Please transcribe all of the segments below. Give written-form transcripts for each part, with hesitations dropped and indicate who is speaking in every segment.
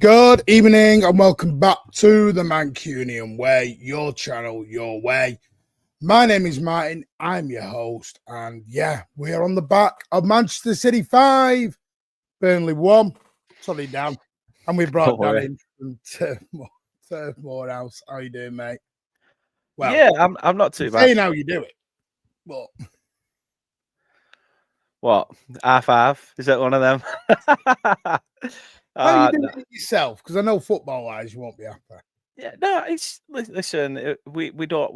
Speaker 1: Good evening and welcome back to the Mancunian Way, your channel, your way. My name is Martin, I'm your host, and yeah, we are on the back of Manchester City 5, Burnley 1, sorry Dan, and we brought Dan in from Turfmoor House. How you doing, mate?
Speaker 2: Well, yeah, I'm not too bad.
Speaker 1: Saying how you do it, but...
Speaker 2: What, R5? Is that one of them?
Speaker 1: How you doing it yourself? Because I know football-wise you won't be happy.
Speaker 2: Yeah, no, it's listen. We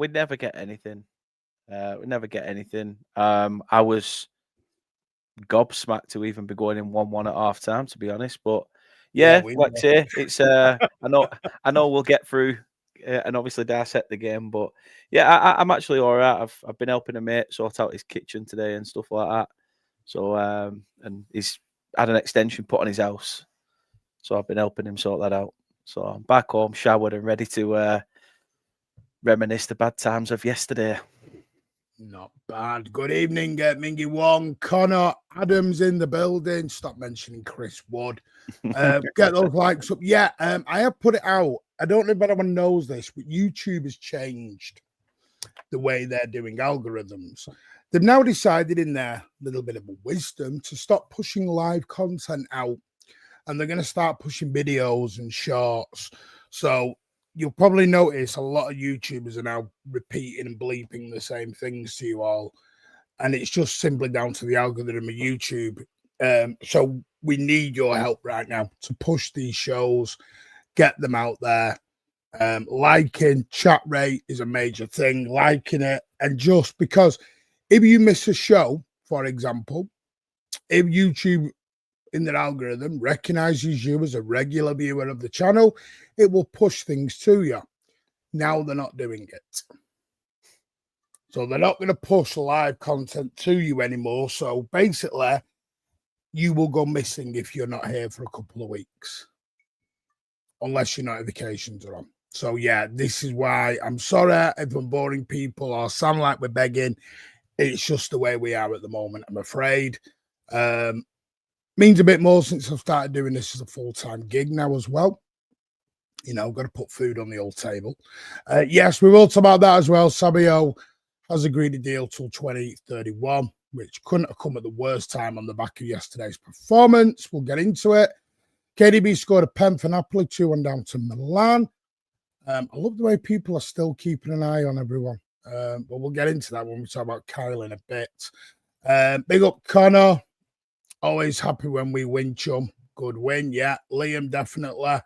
Speaker 2: never get anything. We never get anything. I was gobsmacked to even be going in 1-1 at half time, to be honest. But yeah, like say, it's I know we'll get through and obviously dissect the game. But yeah, I'm actually all right. I've been helping a mate sort out his kitchen today and stuff like that. So and he's had an extension put on his house. So I've been helping him sort that out. So I'm back home, showered and ready to reminisce the bad times of yesterday.
Speaker 1: Not bad. Good evening, Mingy Wong. Connor Adams in the building. Stop mentioning Chris Wood. Get those likes up. Yeah, I have put it out. I don't know if anyone knows this, but YouTube has changed the way they're doing algorithms. They've now decided in their little bit of wisdom to stop pushing live content out. And they're going to start pushing videos and shorts. So you'll probably notice a lot of YouTubers are now repeating and bleeping the same things to you all. And it's just simply down to the algorithm of YouTube. So we need your help right now to push these shows, get them out there. Liking, chat rate is a major thing. Liking it. And just because if you miss a show, for example, if YouTube in their algorithm recognizes you as a regular viewer of the channel, it will push things to you. Now they're not doing it. So they're not going to push live content to you anymore. So basically, you will go missing if you're not here for a couple of weeks. Unless your notifications are on. So yeah, this is why I'm sorry if I'm boring people or sound like we're begging. It's just the way we are at the moment, I'm afraid. Means a bit more since I've started doing this as a full-time gig now as well. You know, I've got to put food on the old table. Yes, we will talk about that as well. Sabio has agreed a deal till 2031, which couldn't have come at the worst time on the back of yesterday's performance. We'll get into it. KDB scored a pen for Napoli, 2-1 down to Milan. I love the way people are still keeping an eye on everyone. But we'll get into that when we talk about Kyle in a bit. Big up Connor. Always happy when we win, chum. Good win, yeah. Liam, definitely.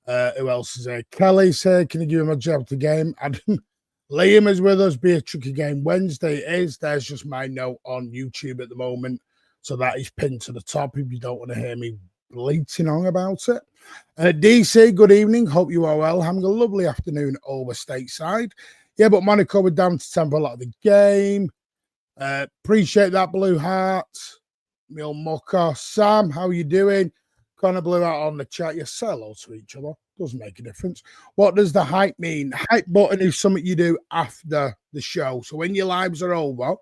Speaker 1: Who else is there? Kelly's here. Can you give him a job to game? Adam. Liam is with us. Be a tricky game Wednesday. There's just my note on YouTube at the moment. So that is pinned to the top if you don't want to hear me bleating on about it. DC, good evening. Hope you are well. Having a lovely afternoon over stateside. Yeah, but Monaco were down to 10 for a lot of the game. Appreciate that, Blue Heart. Mil Mucker. Sam, how are you doing? Connor Blue out on the chat. You say hello to each other. Doesn't make a difference. What does the hype mean? Hype button is something you do after the show. So when your lives are over,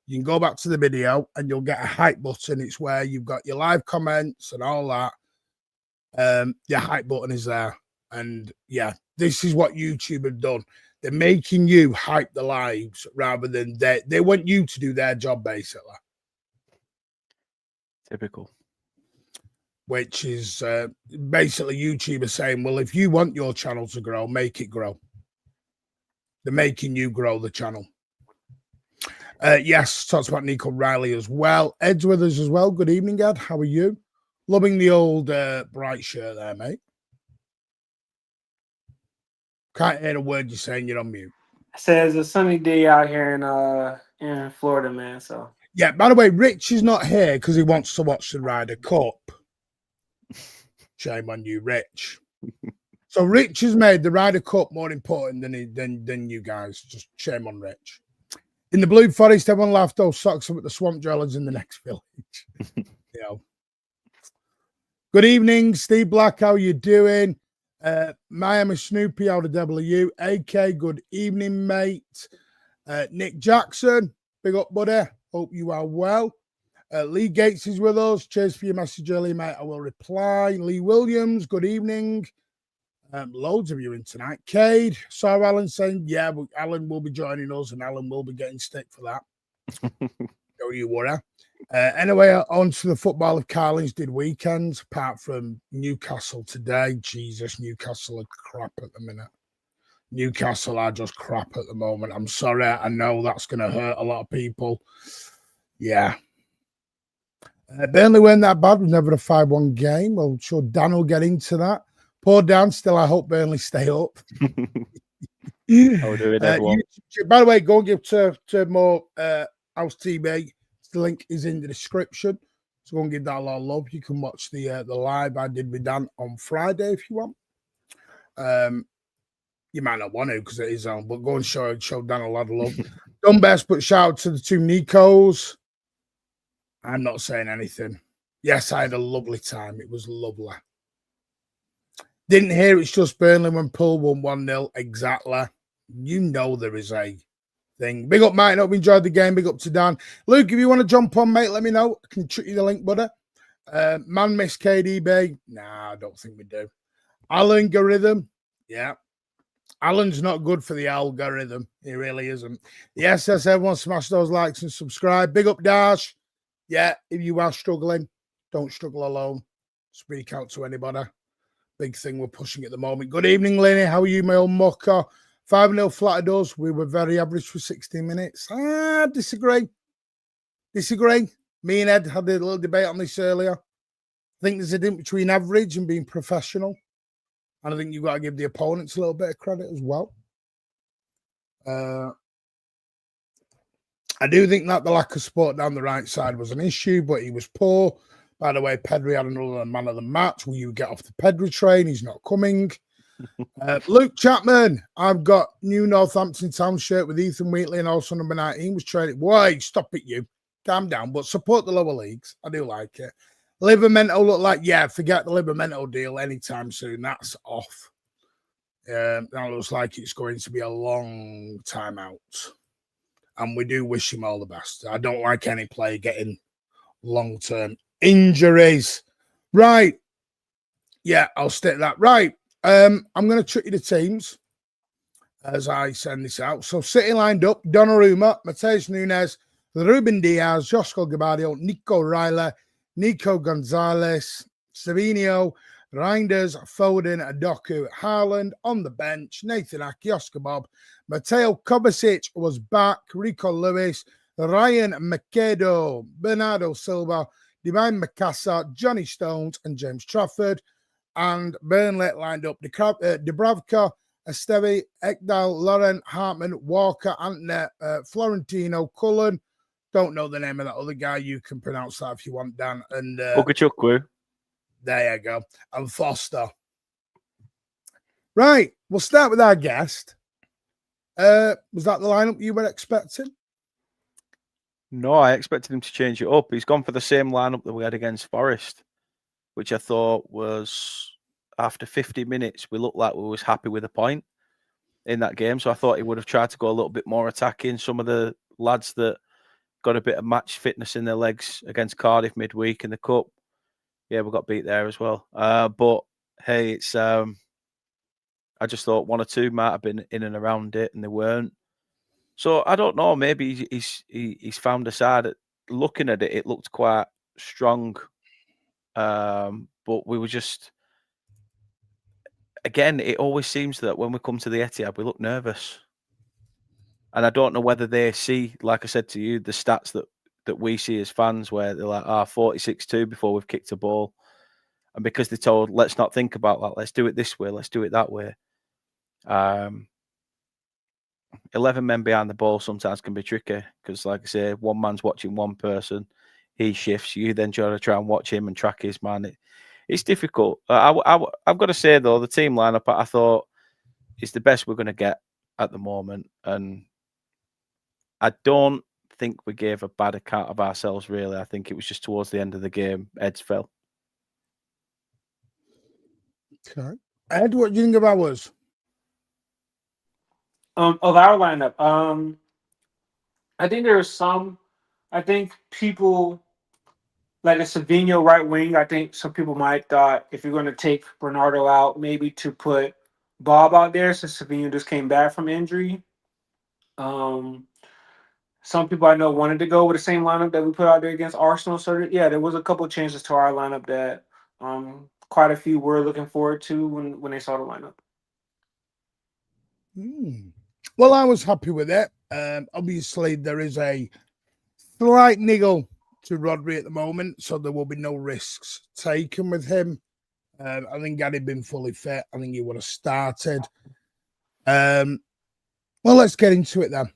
Speaker 1: you can go back to the video and you'll get a hype button. It's where you've got your live comments and all that. Your hype button is there. And yeah, this is what YouTube have done. They're making you hype the lives rather than they want you to do their job, basically.
Speaker 2: Typical.
Speaker 1: Which is basically YouTube is saying, well, if you want your channel to grow, make it grow. They're making you grow the channel. Yes, talks about Nico Reily as well. Ed's with us as well. Good evening, Ed. How are you? Loving the old bright shirt there, mate. Can't hear a word you're saying. You're on mute.
Speaker 3: I said it's a sunny day out here in Florida, man. So
Speaker 1: yeah. By the way, Rich is not here because he wants to watch the Ryder Cup. Shame on you, Rich. So Rich has made the Ryder Cup more important than you guys. Just shame on Rich. In the Blue Forest, everyone laughed. Those socks up at the Swamp Dwellers in the next village. You know. Good evening, Steve Black. How are you doing? Miami Snoopy out of W. AK, good evening, mate. Nick Jackson, big up, buddy. Hope you are well. Lee Gates is with us. Cheers for your message earlier, mate. I will reply. Lee Williams, good evening. Loads of you in tonight. Cade, saw Alan saying, yeah, but Alan will be joining us and Alan will be getting stick for that. Don't you worry. Anyway, on to the football of Carlins did weekends, apart from Newcastle today. Jesus, Newcastle are crap at the minute. Newcastle are just crap at the moment. I'm sorry. I know that's going to hurt a lot of people. Yeah. Burnley weren't that bad. It was never a 5-1 game. Well, I'm sure Dan will get into that. Poor Dan, still, I hope Burnley stay up.
Speaker 2: I'll do it, everyone.
Speaker 1: By the way, go and give to more House TV. The link is in the description. So go and give that a lot of love. You can watch the live I did with Dan on Friday if you want. You might not want to because it is on, but go and show Dan a lot of love. Done best, but shout out to the two Nikos. I'm not saying anything. Yes, I had a lovely time. It was lovely. Didn't hear it's just Burnley when Poole won 1-0. Exactly. You know there is a thing. Big up, Mike. Hope you enjoyed the game. Big up to Dan. Luke, if you want to jump on, mate, let me know. I can trick you the link, buddy. Man miss KDB. Nah, I don't think we do. Algorithm. Yeah. Alan's not good for the algorithm. He really isn't. Yes, everyone smash those likes and subscribe. Big up, Dash. Yeah, if you are struggling, don't struggle alone. Speak out to anybody. Big thing we're pushing at the moment. Good evening, Lenny. How are you, my old mucker? 5-0 flattered us. We were very average for 16 minutes. Disagree. Me and Ed had a little debate on this earlier. I think there's a difference between average and being professional. And I think you've got to give the opponents a little bit of credit as well. I do think that the lack of support down the right side was an issue, but he was poor. By the way, Pedri had another man of the match. Will you get off the Pedri train? He's not coming. Luke Chapman, I've got new Northampton Town shirt with Ethan Wheatley and also number 19 was traded. Why? Stop it, you. Calm down, but support the lower leagues. I do like it. Livermento look like, yeah, forget the Livermento deal anytime soon. That's off. That looks like it's going to be a long time out. And we do wish him all the best. I don't like any player getting long-term injuries. Right. Yeah, I'll stick that. Right. I'm going to trick you the teams as I send this out. So City lined up, Donnarumma, Mateus Nunes, Ruben Diaz, Joshua Gabardio, Nico Reily, Nico Gonzalez, Savinho, Reinders, Foden, Doku, Haaland on the bench, Nathan Ake, Oscar Bob, Mateo Kovacic was back, Rico Lewis, Ryan Macedo, Bernardo Silva, Divine Mikasa, Johnny Stones, and James Trafford. and Burnley lined up Dubravka, Esteve, Ekdal, Lauren, Hartman, Walker, Antony, Florentino, Cullen. Don't know the name of that other guy. You can pronounce that if you want, Dan. And
Speaker 2: Ugachukwu.
Speaker 1: There you go. And Foster. Right. We'll start with our guest. Was that the lineup you were expecting?
Speaker 2: No, I expected him to change it up. He's gone for the same lineup that we had against Forest, which I thought was, after 50 minutes, we looked like we was happy with a point in that game. So I thought he would have tried to go a little bit more attacking. Some of the lads that got a bit of match fitness in their legs against Cardiff midweek in the Cup. Yeah, we got beat there as well. But hey, it's I just thought one or two might have been in and around it, and they weren't. So I don't know. Maybe he's found a side. Looking at it, it looked quite strong, but we were just, again, it always seems that when we come to the Etihad, we look nervous, and I don't know whether they see, like I said to you, the stats that we see as fans, where they're like, 46-2 before we've kicked a ball, and because they're told, let's not think about that, let's do it this way, let's do it that way. 11 men behind the ball sometimes can be tricky because, like I say, one man's watching one person, he shifts, you then try and watch him and track his man. It's difficult. I've got to say, though, the team lineup I thought is the best we're going to get at the moment, and I don't think we gave a bad account of ourselves, really. I think it was just towards the end of the game, Ed's fell.
Speaker 1: Okay. Ed, what do you think about us?
Speaker 3: Of our lineup, I think there's some. I think people like a Savinho right wing. I think some people might thought if you're going to take Bernardo out, maybe to put Bob out there since Savinho just came back from injury. Some people I know wanted to go with the same lineup that we put out there against Arsenal. So yeah, there was a couple of changes to our lineup that quite a few were looking forward to when they saw the lineup.
Speaker 1: Well, I was happy with it. Obviously, there is a slight niggle to Rodri at the moment, so there will be no risks taken with him. I think had he been fully fit, I think he would have started. Well, let's get into it then.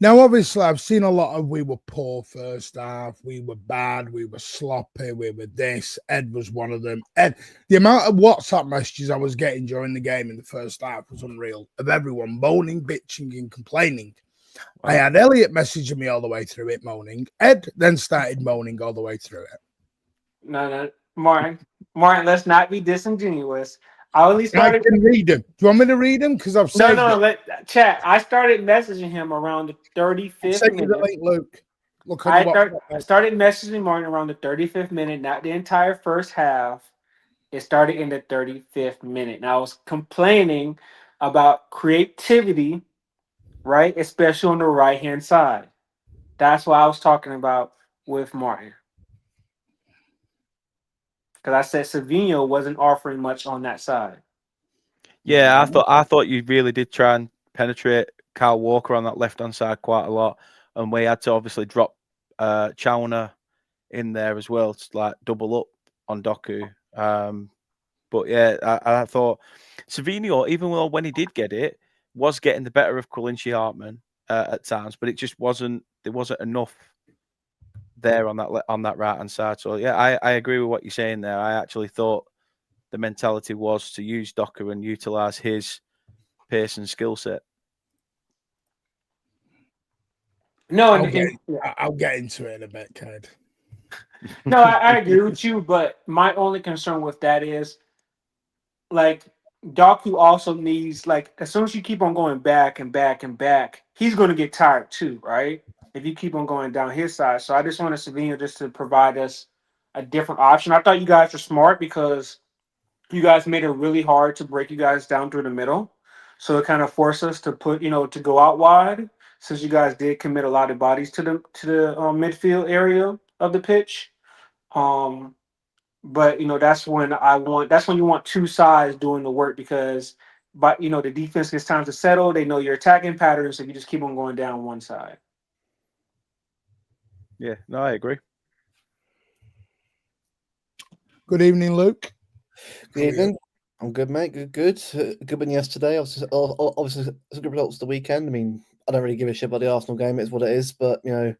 Speaker 1: Now, obviously, I've seen a lot of we were poor first half, we were bad, we were sloppy, we were this. Ed was one of them. Ed, the amount of WhatsApp messages I was getting during the game in the first half was unreal, of everyone moaning, bitching, and complaining. Wow. I had Elliot messaging me all the way through it, moaning. Ed then started moaning all the way through it.
Speaker 3: No, Martin, let's not be disingenuous. I
Speaker 1: can read them. Do you want me to read them? Because I've saved
Speaker 3: chat. I started messaging him around the 35th minute.
Speaker 1: Luke. Look
Speaker 3: I started messaging Martin around the 35th minute, not the entire first half. It started in the 35th minute. And I was complaining about creativity, right? Especially on the right-hand side. That's what I was talking about with Martin. Because I said Savinho wasn't offering much on that side.
Speaker 2: Yeah, I thought you really did try and penetrate Kyle Walker on that left-hand side quite a lot. And we had to obviously drop Chowner in there as well to like double up on Doku. But yeah, I thought Savinho, even though when he did get it, was getting the better of Kulinchi Hartman at times, but it just wasn't. There wasn't enough there on that right hand side. So yeah, I agree with what you're saying there. I actually thought the mentality was to use Doku and utilize his pace and skill set.
Speaker 3: No,
Speaker 1: I'll get into it in a bit, Ked.
Speaker 3: No, I agree with you, but my only concern with that is, like, Doku also needs, like, as soon as you keep on going back and back and back, he's going to get tired too, right? If you keep on going down his side. So I just wanted Savinho just to provide us a different option. I thought you guys were smart because you guys made it really hard to break you guys down through the middle. So it kind of forced us to put, to go out wide, since you guys did commit a lot of bodies to the midfield area of the pitch. But that's when you want two sides doing the work, because the defense gets time to settle. They know your attacking patterns, so you just keep on going down one side.
Speaker 2: Yeah, no, I agree.
Speaker 1: Good evening, Luke.
Speaker 4: Good evening. I'm good, mate. Good. Good win yesterday. Obviously, some good results the weekend. I mean, I don't really give a shit about the Arsenal game. It's what it is. But, you know,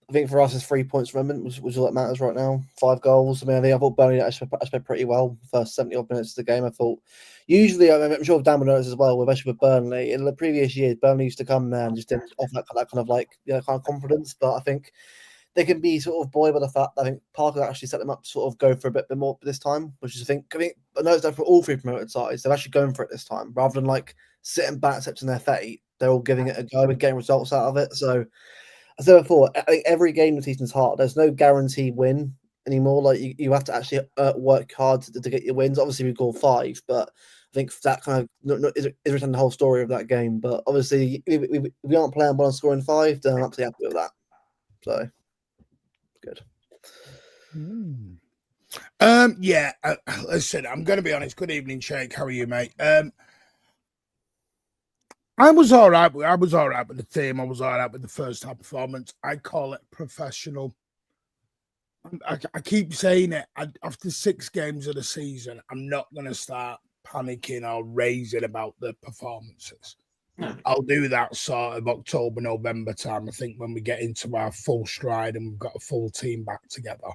Speaker 4: I think for us, it's 3 points remnant, which is all that matters right now. 5 goals. I mean, I thought Burnley actually played pretty well the first 70-odd minutes of the game. I thought, usually, I'm sure Dan will know this as well, especially with Burnley. In the previous years, Burnley used to come there and just didn't offer that kind of like, kind of confidence. But I think they can be sort of buoyed by the fact that I think Parker actually set them up to sort of go for a bit more this time, which is I know it's for all 3 promoted sides. They're actually going for it this time rather than like sitting back, accepting their fate. They're all giving it a go and getting results out of it. So, as I said before, I think every game this season's hard. There's no guaranteed win anymore. Like you have to actually work hard to get your wins. Obviously, we scored 5, but I think that kind of is written the whole story of that game. But obviously, if we aren't playing well and scoring 5, then I'm absolutely happy with that. So. Good.
Speaker 1: Yeah. Listen, I'm going to be honest. Good evening, Shake. How are you, mate? I was all right. I was all right with the team. I was all right with the first half performance. I call it professional. I keep saying it. After 6 games of the season, I'm not going to start panicking or raising about the performances. I'll do that sort of October, November time, I think, when we get into our full stride and we've got a full team back together.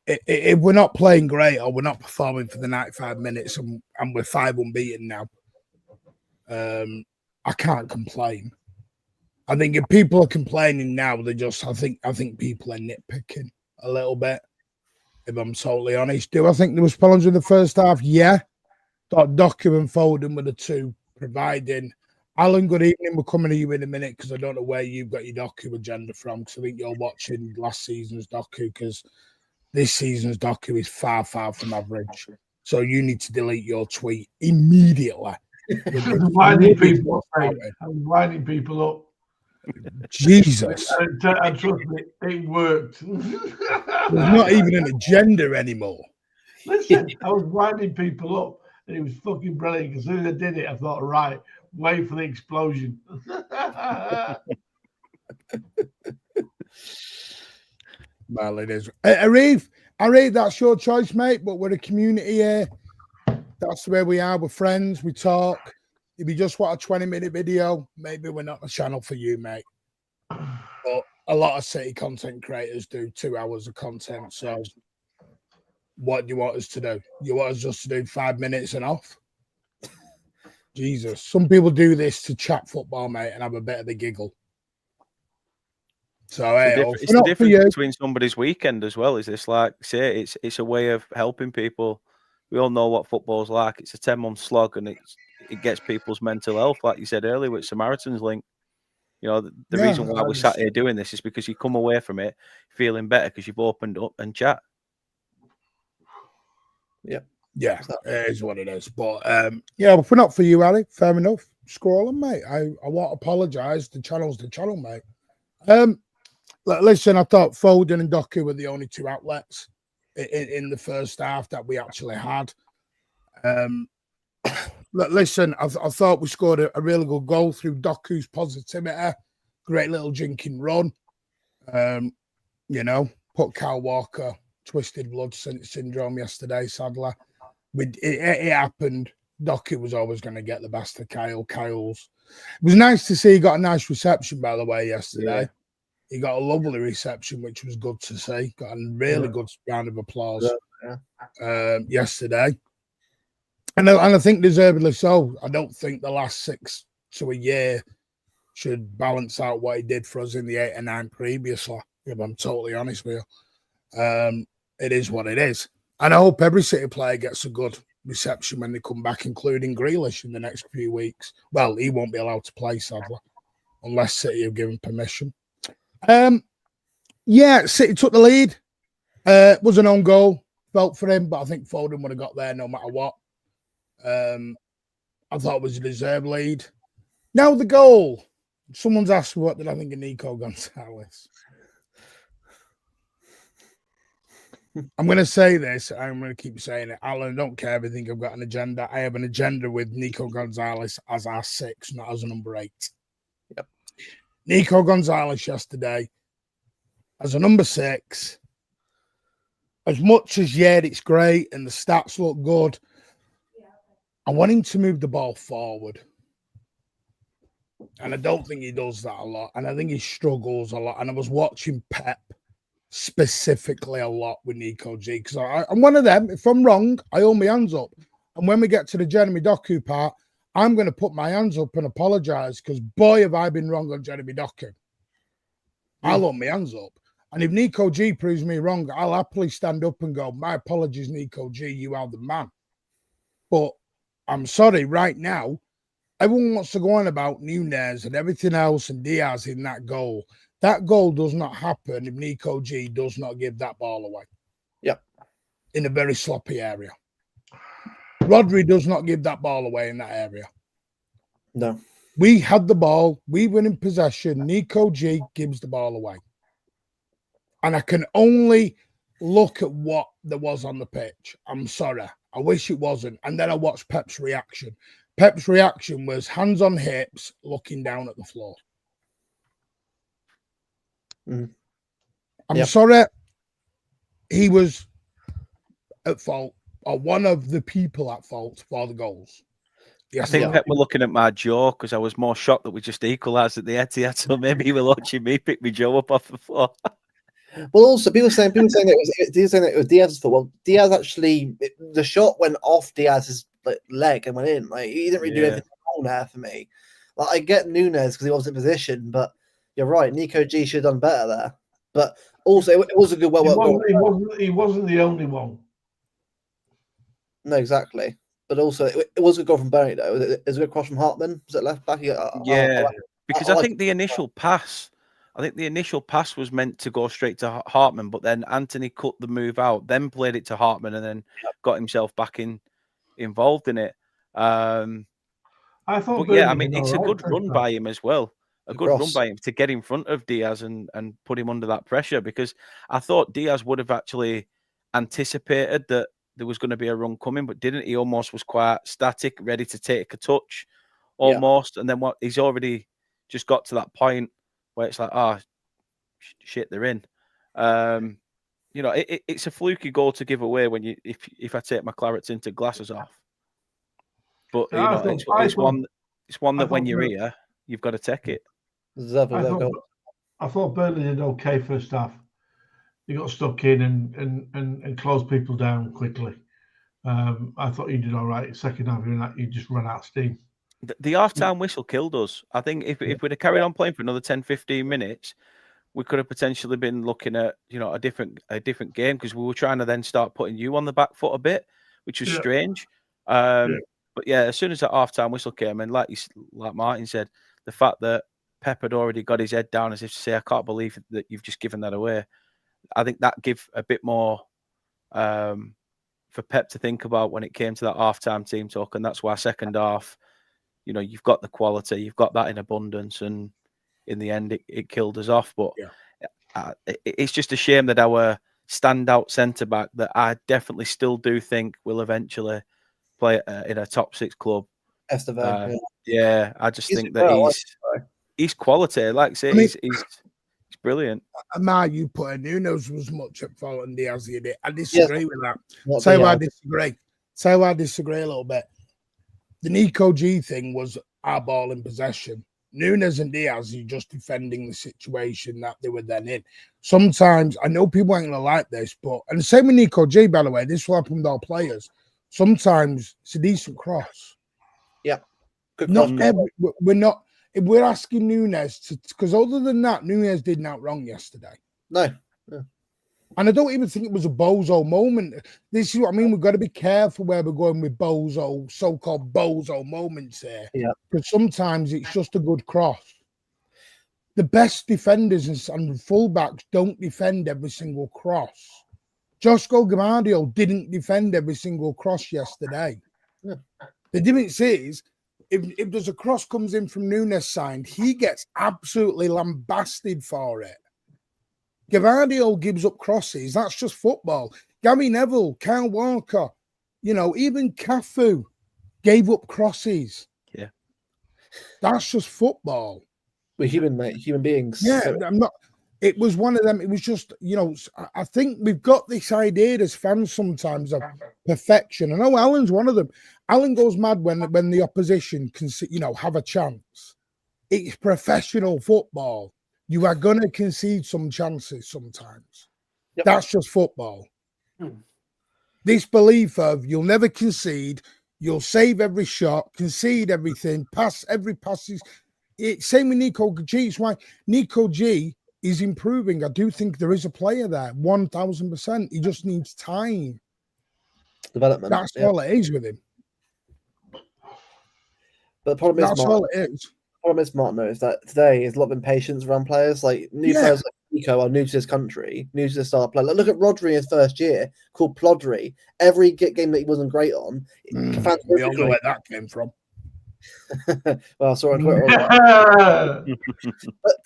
Speaker 1: If we're not playing great or we're not performing for the 95 minutes and we're 5 unbeaten now, I can't complain. I think if people are complaining now, I think people are nitpicking a little bit, if I'm totally honest. Do I think there was problems in the first half? Yeah. Thought Doku and Foden were the 2 providing. Alan, good evening. We're coming to you in a minute because I don't know where you've got your Doku agenda from, because I think you're watching last season's Doku, because this season's Doku is far, far from average. So you need to delete your tweet immediately.
Speaker 5: I'm winding people up, mate. I'm winding people up.
Speaker 1: Jesus.
Speaker 5: And trust me, it worked.
Speaker 1: There's not even an agenda anymore.
Speaker 5: Listen, I was winding people up. And it was fucking brilliant. As soon as I did it, I thought, right, wait for the explosion.
Speaker 1: Well, it is. Arif, that's your choice, mate. But we're a community here. That's the way we are. We're friends. We talk. If you just want a 20-minute video, maybe we're not the channel for you, mate. But a lot of city content creators do 2 hours of content. So what do you want us to do? You want us just to do 5 minutes and off? Jesus. Some people do this to chat football, mate, and have a bit of a giggle. So,
Speaker 2: it's the difference between somebody's weekend as well. Is this like, say, it's a way of helping people. We all know what football's like. It's a 10-month slog, and it gets people's mental health, like you said earlier with Samaritans link. You know, the reason why we sat here doing this is because you come away from it feeling better because you've opened up and chat.
Speaker 1: Yeah, it is what it is. But yeah, if we're not for you, Ali, fair enough. Scroll on, mate. I won't apologise. The channel's the channel, mate. Listen, I thought Foden and Doku were the only 2 outlets in the first half that we actually had. Listen, I thought we scored a really good goal through Doku's positivity. Great little jinking run. You know, put Kyle Walker twisted blood syndrome yesterday, sadly. It happened. Doku was always going to get the best of Kyle. It was nice to see he got a nice reception, by the way, yesterday. Yeah. He got a lovely reception, which was good to see. Got a really good round of applause yesterday. And I think deservedly so. I don't think the last 6 to a year should balance out what he did for us in the 8 and 9 previously, if I'm totally honest with you. It is what it is. And I hope every City player gets a good reception when they come back, including Grealish in the next few weeks. Well, he won't be allowed to play, sadly, unless City have given permission. Yeah, City took the lead. Was an own goal. Felt for him, but I think Foden would have got there no matter what. I thought it was a deserved lead. Now the goal. Someone's asked what did I think of Nico Gonzalez. I'm going to say this. I'm going to keep saying it. Alan, I don't care if you think I've got an agenda. I have an agenda with Nico Gonzalez as our 6, not as a number 8.
Speaker 4: Yep.
Speaker 1: Nico Gonzalez yesterday as a number 6. as much as, yeah, it's great and the stats look good, I want him to move the ball forward. And I don't think he does that a lot. And I think he struggles a lot. And I was watching Pep specifically a lot with Nico G, because I'm one of them. If I'm wrong, I hold my hands up. And when we get to the Jeremy Doku part, I'm going to put my hands up and apologise, because boy, have I been wrong on Jeremy Doku. I'll hold my hands up. And if Nico G proves me wrong, I'll happily stand up and go, my apologies, Nico G, you are the man. But I'm sorry, right now, everyone wants to go on about Nunez and everything else and Diaz in that goal. That goal does not happen if Nico G does not give that ball away.
Speaker 4: Yep.
Speaker 1: In a very sloppy area. Rodri does not give that ball away in that area.
Speaker 4: No.
Speaker 1: We had the ball. We were in possession. Nico G gives the ball away. And I can only look at what there was on the pitch. I'm sorry. I wish it wasn't. And then I watched Pep's reaction. Pep's reaction was hands on hips, looking down at the floor. I'm sorry. He was at fault, or one of the people at fault for the goals.
Speaker 2: I think Pep were looking at my jaw, because I was more shocked that we just equalised at the Etihad. So maybe he was watching me pick my jaw up off the floor.
Speaker 4: Well, also people saying that it was Diaz's fault. Well, Diaz actually, the shot went off Diaz's leg and went in. Like, he didn't really do anything wrong there for me. Like, I get Nunez because he wasn't in position, but you're right. Nico G should have done better there. But also, it was a good
Speaker 5: He wasn't the only one.
Speaker 4: No, exactly. But also, it was a goal from Burnley, though. It was a good cross from Hartman. Was it left back?
Speaker 2: Because I think the initial pass was meant to go straight to Hartman, but then Anthony cut the move out, then played it to Hartman, and then got himself back involved in it.
Speaker 5: I thought,
Speaker 2: but yeah, I mean, it's a good run by him as well. A good run by him to get in front of Diaz and put him under that pressure, because I thought Diaz would have actually anticipated that there was going to be a run coming, but didn't. He almost was quite static, ready to take a touch almost. And then he's already just got to that point where it's like, shit, they're in. You know, it's a fluky goal to give away when if I take my Claret tinted glasses off. But you know, it's one that when you're here, you've got to take it.
Speaker 5: I thought Burnley did okay first half. He got stuck in and closed people down quickly. I thought he did all right. Second half, you just ran out of steam.
Speaker 2: The half-time whistle killed us. I think if we'd have carried on playing for another 10, 15 minutes, we could have potentially been looking at, you know, a different game, because we were trying to then start putting you on the back foot a bit, which was strange. But yeah, as soon as that half-time whistle came, and like Martin said, the fact that Pep had already got his head down as if to say, I can't believe that you've just given that away. I think that gave a bit more for Pep to think about when it came to that half-time team talk, and that's why second half, you know, you've got the quality, you've got that in abundance, and in the end, it killed us off. But it's just a shame that our standout centre-back, that I definitely still do think will eventually play in a top 6 club.
Speaker 4: Estevan,
Speaker 2: I just think that he's quality. Like I say, he's brilliant.
Speaker 1: Amar, you put in Nunes was much at fault and Diaz did it. I disagree with that. Say why I disagree a little bit. The Nico G thing was our ball in possession. Nunes and Diaz are just defending the situation that they were then in. Sometimes, I know people ain't going to like this, but, and the same with Nico G, by the way, this will happen with all players. Sometimes it's a decent cross.
Speaker 4: Yeah.
Speaker 1: If we're asking Nunes to, because other than that, Nunes did not wrong yesterday.
Speaker 4: No.
Speaker 1: And I don't even think it was a bozo moment. This is what I mean. We've got to be careful where we're going with so-called bozo moments here.
Speaker 4: Yeah.
Speaker 1: Because sometimes it's just a good cross. The best defenders and fullbacks don't defend every single cross. Josko Gamardio didn't defend every single cross yesterday.
Speaker 4: Yeah.
Speaker 1: The difference is, if there's a cross comes in from Nunes side, he gets absolutely lambasted for it. Gavardio gives up crosses. That's just football. Gary Neville, Kyle Walker, you know, even Cafu gave up crosses.
Speaker 2: Yeah.
Speaker 1: That's just football.
Speaker 4: We're human, mate. Human beings.
Speaker 1: Yeah, I'm not. It was one of them. It was just, I think we've got this idea as fans sometimes of perfection. I know Alan's one of them. Alan goes mad when the opposition can, have a chance. It's professional football. You are going to concede some chances sometimes. Yep. That's just football. This belief of you'll never concede, you'll save every shot, concede everything, pass every pass. Same with Nico G. It's why Nico G is improving. I do think there is a player there, 1000%. He just needs time.
Speaker 4: Development.
Speaker 1: That's all it is with him.
Speaker 4: But the problem is,
Speaker 1: that's all it is.
Speaker 4: The problem is, Martin, is that today is a lot of impatience around players. Like new players like Nico are new to this country, new to the star player. Like, look at Rodri in his first year, called Plodri. Every game that he wasn't great on,
Speaker 1: we all know where that came from.
Speaker 4: Well, sorry, but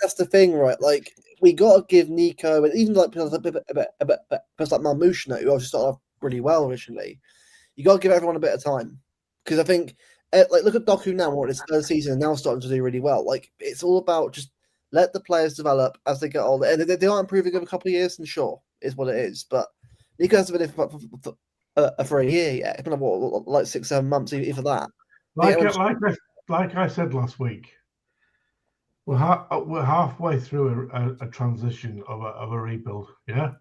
Speaker 4: that's the thing, right? Like, we got to give Nico, and even like players like Marmoushna, who obviously started off really well originally, you got to give everyone a bit of time. Because I think, like, look at Doku now, what his third season, and now starting to do really well. Like, it's all about just let the players develop as they get older. And they are improving over a couple of years, and sure, is what it is. But Nico hasn't been in for a year yet. It's been like 6-7 months, even that.
Speaker 5: Like I said last week, we're halfway through a transition of a rebuild. Yeah,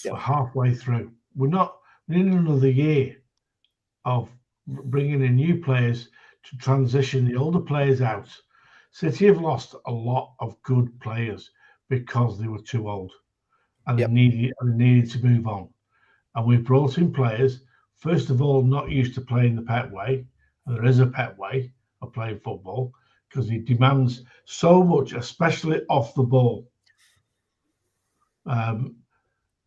Speaker 5: we're halfway through. We need another year of bringing in new players to transition the older players out. City have lost a lot of good players because they were too old, and they needed to move on. And we've brought in players, first of all, not used to playing the Pep way. And there is a Pep way of playing football because he demands so much, especially off the ball.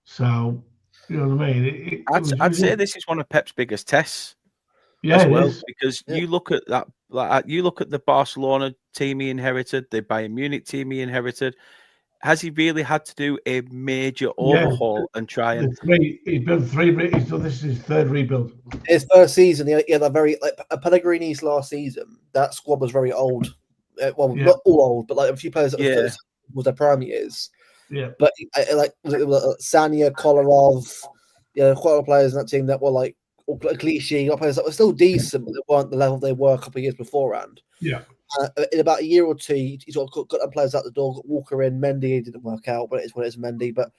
Speaker 5: So, you know what I mean?
Speaker 2: I'd say this is one of Pep's biggest tests.
Speaker 5: Yeah,
Speaker 2: as well, because you look at that, like you look at the Barcelona team he inherited, the Bayern Munich team he inherited. Has he really had to do a major overhaul and try and
Speaker 5: he's built three? He's done this is his third rebuild.
Speaker 4: His first season, he had a very like Pellegrini's last season. That squad was very old. Not all old, but like a few players that was their prime years.
Speaker 5: Yeah,
Speaker 4: but like Sanya, Kolarov, quite a lot of players in that team that were like cliche, players that were still decent, but they weren't the level they were a couple of years beforehand.
Speaker 5: Yeah.
Speaker 4: In about a year or two, he's got them players out the door. Got Walker in, Mendy didn't work out, but it's what it is, Mendy. But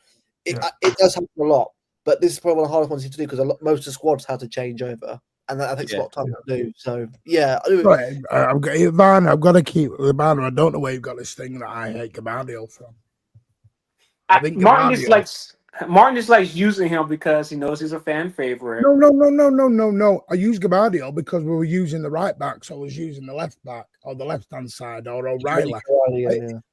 Speaker 4: it does happen a lot. But this is probably one of the hardest ones to do because most of the squads had to change over, and that I think it's a lot of time to do. So
Speaker 1: right. I've got to keep the banner. I don't know where you've got this thing that I hate Gabardio from.
Speaker 3: I think Martin just likes using him because he knows he's a fan favorite.
Speaker 1: No. I use Gabardio because we were using the right back, so I was using the left back or the left-hand side or O'Reilly.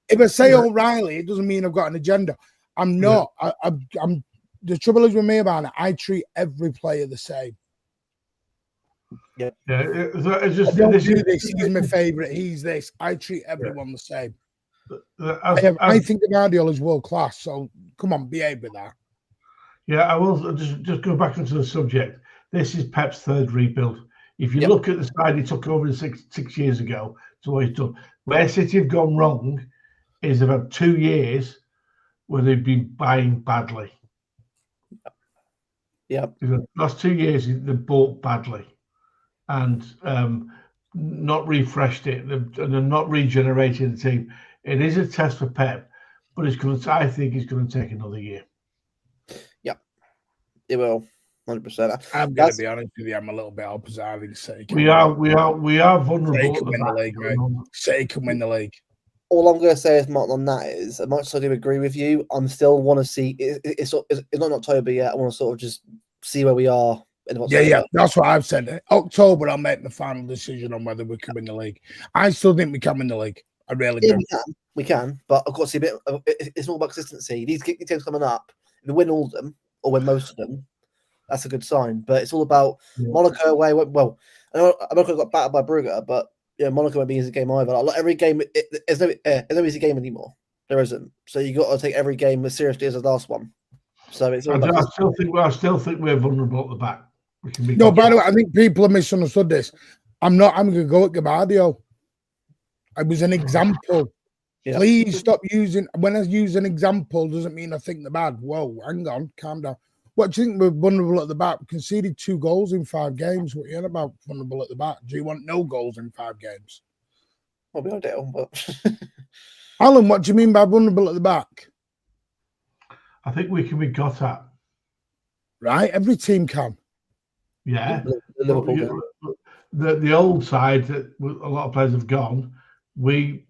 Speaker 1: If I say O'Reilly, it doesn't mean I've got an agenda. I'm not. I'm. The trouble is with me about it. I treat every player the same.
Speaker 5: It's just,
Speaker 1: I don't do this. He's my favorite. He's this. I treat everyone the same. I think Guardiola is world class. So come on, behave with that.
Speaker 5: Yeah, I will just go back into the subject. This is Pep's third rebuild. If you look at the side he took over six years ago to what he's done, where City have gone wrong is they've had 2 years where they've been buying badly.
Speaker 4: Yeah,
Speaker 5: the last 2 years they've bought badly and not refreshed it, and they're not regenerating the team. It is a test for Pep, but I think it's going to take another year.
Speaker 4: Yeah, it will, 100%.
Speaker 1: I'm going to be honest with you. I'm a little bit opposite. I think City
Speaker 5: we are vulnerable.
Speaker 1: City can win the league, mate. City can win the league.
Speaker 4: All I'm going to say, Martin, on that is, as much as I do agree with you, I'm still want to see. It's not in October yet. I want to sort of just see where we are.
Speaker 1: That's what I've said. October, I'll make the final decision on whether we can win the league. I still think we can win the league. I really do.
Speaker 4: We can, but I've got to see a bit. It's all about consistency. These games coming up, if we win all of them or win most of them, that's a good sign. But it's all about Monaco away. Well, I know Monaco got battered by Brugge, but Monaco won't be an easy game either. Like every game, there's no easy game anymore. There isn't. So you got to take every game as seriously as the last one. So it's.
Speaker 5: I still think we're vulnerable at the back.
Speaker 1: By the way, I think people have misunderstood this. I'm going to go at Gabardio. I was an example.
Speaker 4: Yeah.
Speaker 1: Please stop using. When I use an example, doesn't mean I think they're bad. Whoa, hang on, calm down. What do you think we're vulnerable at the back? We conceded 2 goals in 5 games. What are you on about vulnerable at the back? Do you want no goals in 5 games?
Speaker 4: Well, we don't do it, but
Speaker 1: Alan, what do you mean by vulnerable at the back?
Speaker 5: I think we can be got at.
Speaker 1: Right, every team can.
Speaker 5: Yeah.
Speaker 4: the Liverpool
Speaker 5: The old side that a lot of players have gone, we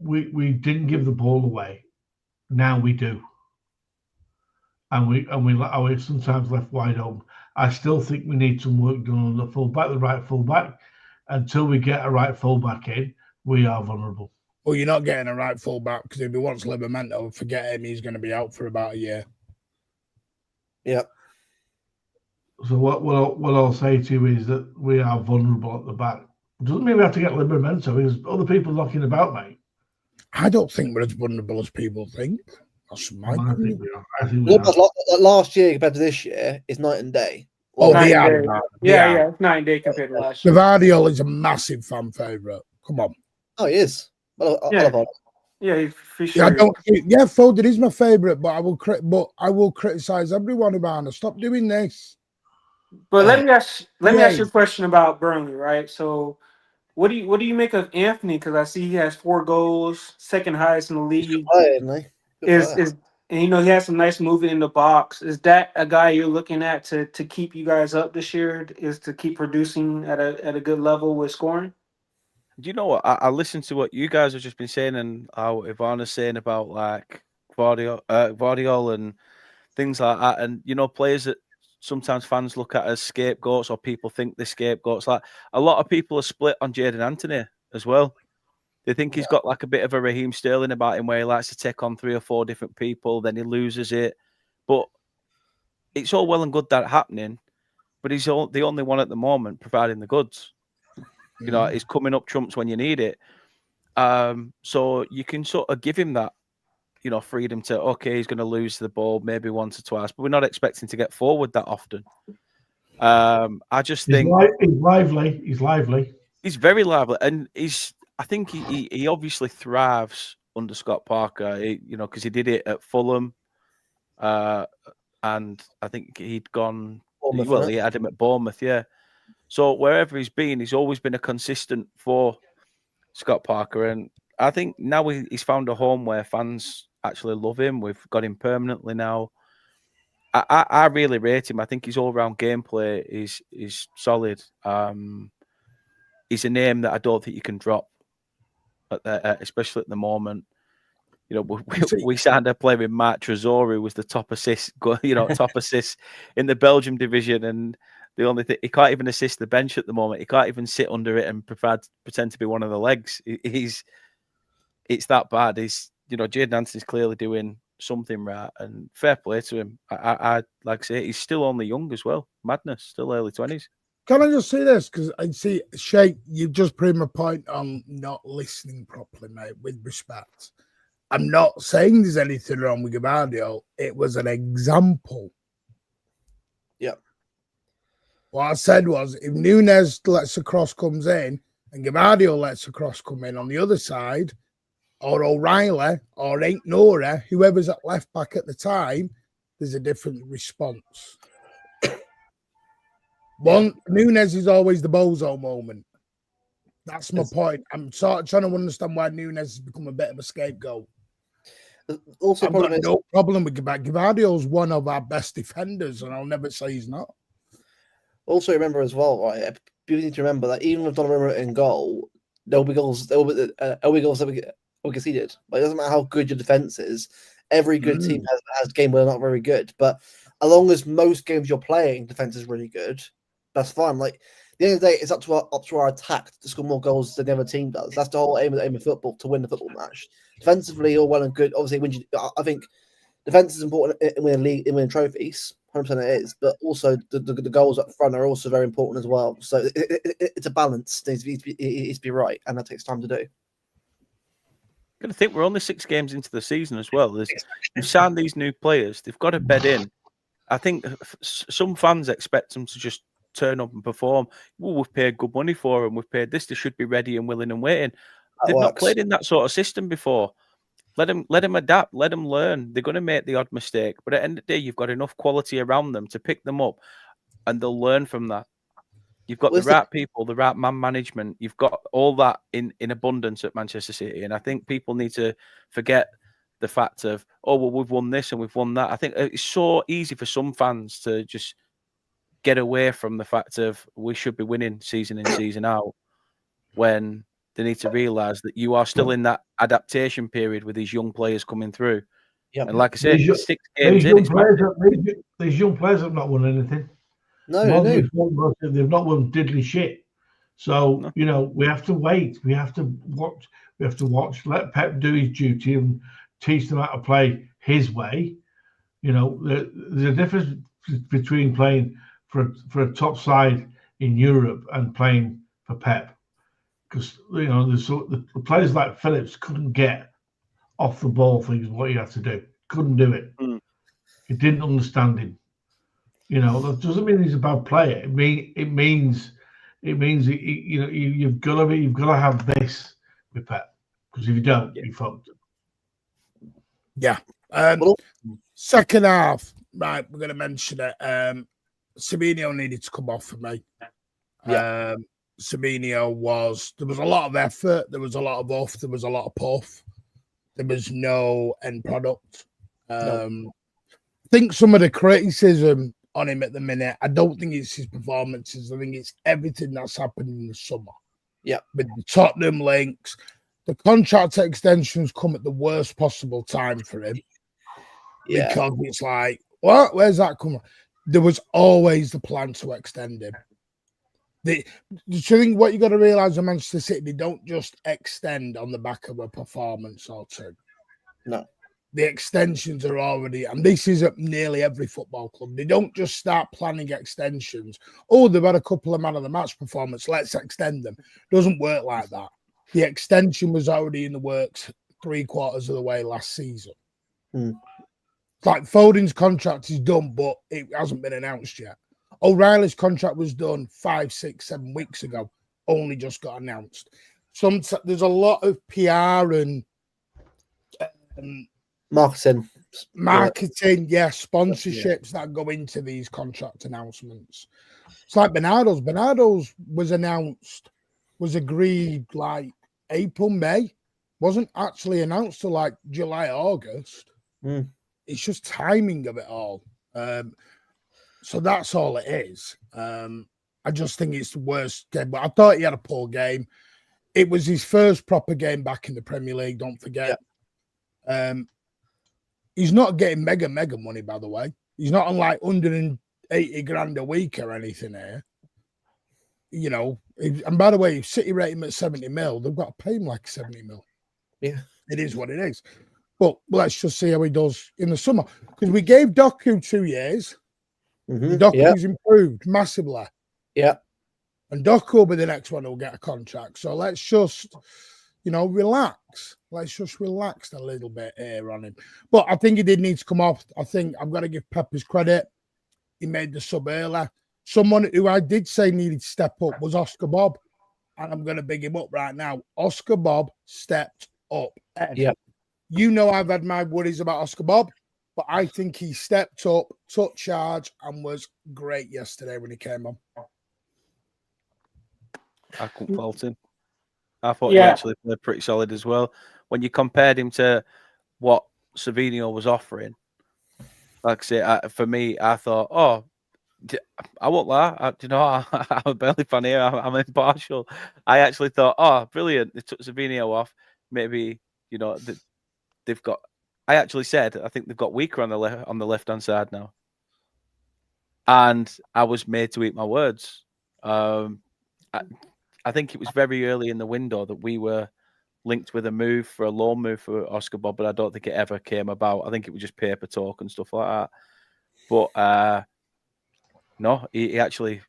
Speaker 5: didn't give the ball away. Now we do. And we sometimes left wide open. I still think we need some work done on the fullback, the right fullback. Until we get a right fullback in, we are vulnerable.
Speaker 1: Well, you're not getting a right fullback because if he wants Livramento, forget him. He's going to be out for about a year.
Speaker 4: Yeah.
Speaker 5: So what I'll say to you is that we are vulnerable at the back. Doesn't mean we have to get Livramento. There's other people knocking about, mate.
Speaker 1: I don't think we're as vulnerable as people think. That's my
Speaker 5: I
Speaker 1: opinion.
Speaker 5: think we are. I think we are.
Speaker 4: Last year compared to this year is night and day.
Speaker 1: Oh,
Speaker 3: Night
Speaker 1: they
Speaker 3: and
Speaker 1: are.
Speaker 3: day.
Speaker 1: They
Speaker 3: Yeah,
Speaker 1: are.
Speaker 3: yeah, it's 9 day compared to last year.
Speaker 1: Gavardiol is a massive fan favourite. Come on.
Speaker 4: Oh, he is. Well,
Speaker 3: Yeah.
Speaker 4: I love
Speaker 3: Yeah, for
Speaker 1: Yeah,
Speaker 3: sure.
Speaker 1: I don't. Yeah, Foden is my favourite, but I will criticize everyone about it. Stop doing this.
Speaker 3: But let me ask
Speaker 1: Yeah.
Speaker 3: you a question about Burnley, right? So, what do you make of Anthony? Because I see he has 4 goals, second highest in the league.
Speaker 4: Is
Speaker 3: And he has some nice movement in the box. Is that a guy you're looking at to keep you guys up this year? Is to keep producing at a good level with scoring?
Speaker 2: Do you know what? I listened to what you guys have just been saying and how Ivana's saying about like Guardiola and things like that. And, players that sometimes fans look at as scapegoats or people think they're scapegoats. Like a lot of people are split on Jadon Anthony as well. They think he's got like a bit of a Raheem Sterling about him where he likes to take on 3 or 4 different people, then he loses it. But it's all well and good that happening, but he's the only one at the moment providing the goods. He's coming up trumps when you need it. So you can sort of give him that, freedom to, okay, he's going to lose the ball maybe once or twice, but we're not expecting to get forward that often. I just think
Speaker 5: he's lively. He's lively.
Speaker 2: He's very lively, and I think he obviously thrives under Scott Parker, because he did it at Fulham, and I think he'd gone.
Speaker 4: Bournemouth,
Speaker 2: he had him at Bournemouth, yeah. So wherever he's been, he's always been a consistent for Scott Parker, and I think now he's found a home where fans actually love him. We've got him permanently now. I really rate him. I think his all-round gameplay is solid. He's a name that I don't think you can drop, especially at the moment. We signed a player with Mark Trezor, who was the top assist, top assist in the Belgium division, and the only thing he can't even assist the bench at the moment. He can't even sit under it and pretend to be one of the legs. It's that bad. Jadon Anthony's clearly doing something right, and fair play to him. I like I say, he's still only young as well. Madness, still early 20s.
Speaker 1: Can I just say this? Because I see, Shay, you've just proved my point on not listening properly, mate, with respect. I'm not saying there's anything wrong with Gavardiol. It was an example.
Speaker 4: Yeah.
Speaker 1: What I said was, if Nunes lets a cross comes in and Gavardiol lets a cross come in on the other side, or O'Reilly, or Ain't Nora, whoever's at left back at the time, there's a different response. Nunes is always the bozo moment. That's my point. I'm sort of trying to understand why Nunes has become a bit of a scapegoat.
Speaker 4: Also,
Speaker 1: I've got no problem with Gavardiol's one of our best defenders, and I'll never say he's not.
Speaker 4: Also, remember as well, right? You need to remember that even with Donnarumma in goal, there'll be goals. There'll be goals that we conceded. Like, it doesn't matter how good your defense is. Every good team has game where they're not very good, but as long as most games you're playing, defense is really good. That's fine. Like, at the end of the day, it's up to our attack to score more goals than the other team does. That's the whole aim of football, to win the football match. Defensively, all well and good. Obviously, I think defense is important in winning league, in winning trophies. 100% it is, but also the goals up front are also very important as well. So it's a balance. It needs to be right, and that takes time to do.
Speaker 2: I think we're only 6 games into the season as well. We've signed these new players. They've got to bed in. I think some fans expect them to just turn up and perform. Well, we've paid good money for them. We've paid this. They should be ready and willing and waiting. They've not played in that sort of system before. Let them adapt. Let them learn. They're going to make the odd mistake, but at the end of the day, you've got enough quality around them to pick them up, and they'll learn from that. You've got the right people, the right man management. You've got all that in abundance at Manchester City, and I think people need to forget the fact of, oh well, we've won this and we've won that. I think it's so easy for some fans to just get away from the fact of we should be winning season in, season out, when they need to realise that you are still in that adaptation period with these young players coming through.
Speaker 4: Yep.
Speaker 2: And like I said, 6 games
Speaker 5: these
Speaker 2: in,
Speaker 5: these young players have not won anything.
Speaker 4: No,
Speaker 5: they've not won diddly shit. So you know, we have to wait. We have to watch. We have to watch. Let Pep do his duty and teach them how to play his way. You know, there's a difference between playing for a top side in Europe and playing for Pep, because you know the players like Phillips couldn't get off the ball things what he had to do. Couldn't do it. He didn't understand him. You know, that doesn't mean he's a bad player. It means you know you've got to have this with Pep, because if you don't, you're fucked.
Speaker 1: Yeah. Second half, right? We're going to mention it. Sabinho needed to come off for me.
Speaker 4: Yeah.
Speaker 1: Sabinho there was a lot of effort, there was a lot of off, there was a lot of puff, there was no end product. I think some of the criticism on him at the minute, I don't think it's his performances. I think it's everything that's happened in the summer.
Speaker 4: Yeah.
Speaker 1: With the Tottenham links, the contract extensions come at the worst possible time for him.
Speaker 4: Yeah.
Speaker 1: Because it's like, what? Where's that coming? There was always the plan to extend him. I think what you got to realize in Manchester City, they don't just extend on the back of a performance or two.
Speaker 4: No.
Speaker 1: The extensions are already, and this is at nearly every football club. They don't just start planning extensions. Oh, they've had a couple of man of the match performance, let's extend them. It doesn't work like that. The extension was already in the works 3/4 of the way last season. Like Foden's contract is done, but it hasn't been announced yet. O'Reilly's contract was done 5, 6, 7 weeks ago, only just got announced. There's a lot of PR and
Speaker 4: marketing,
Speaker 1: sponsorships that go into these contract announcements. It's like Bernardo's. Bernardo's was agreed like April, May. Wasn't actually announced till like July, August. It's just timing of it all. So that's all it is. I just think it's the worst game. But I thought he had a poor game. It was his first proper game back in the Premier League, don't forget. He's not getting mega money, by the way. He's not on like 180 grand a week or anything here. You know, and by the way, if City rate him at 70 mil, they've got to pay him like 70 mil.
Speaker 4: Yeah.
Speaker 1: It is what it is. But let's just see how he does in the summer. Because we gave Doku 2 years. Doku's improved massively.
Speaker 4: Yeah.
Speaker 1: And Doku will be the next one who'll get a contract. So let's just, relax. Let's just relax a little bit here on him. But I think he did need to come off. I think I've got to give Pep his credit. He made the sub early. Someone who I did say needed to step up was Oscar Bob. And I'm going to big him up right now. Oscar Bob stepped up.
Speaker 4: Yeah.
Speaker 1: You know I've had my worries about Oscar Bob, but I think he stepped up, took charge, and was great yesterday when he came on.
Speaker 2: I couldn't fault him. I thought he actually played pretty solid as well. When you compared him to what Savino was offering, like I say, for me, I thought, I won't lie. I'm a Burnley fan here. I'm impartial. I actually thought, brilliant. They took Savino off. Maybe, they've got. I actually said I think they've got weaker on the left hand side now, and I was made to eat my words. I think it was very early in the window that we were linked with a loan move for Oscar Bob, but I don't think it ever came about. I think it was just paper talk and stuff like that. But no, he actually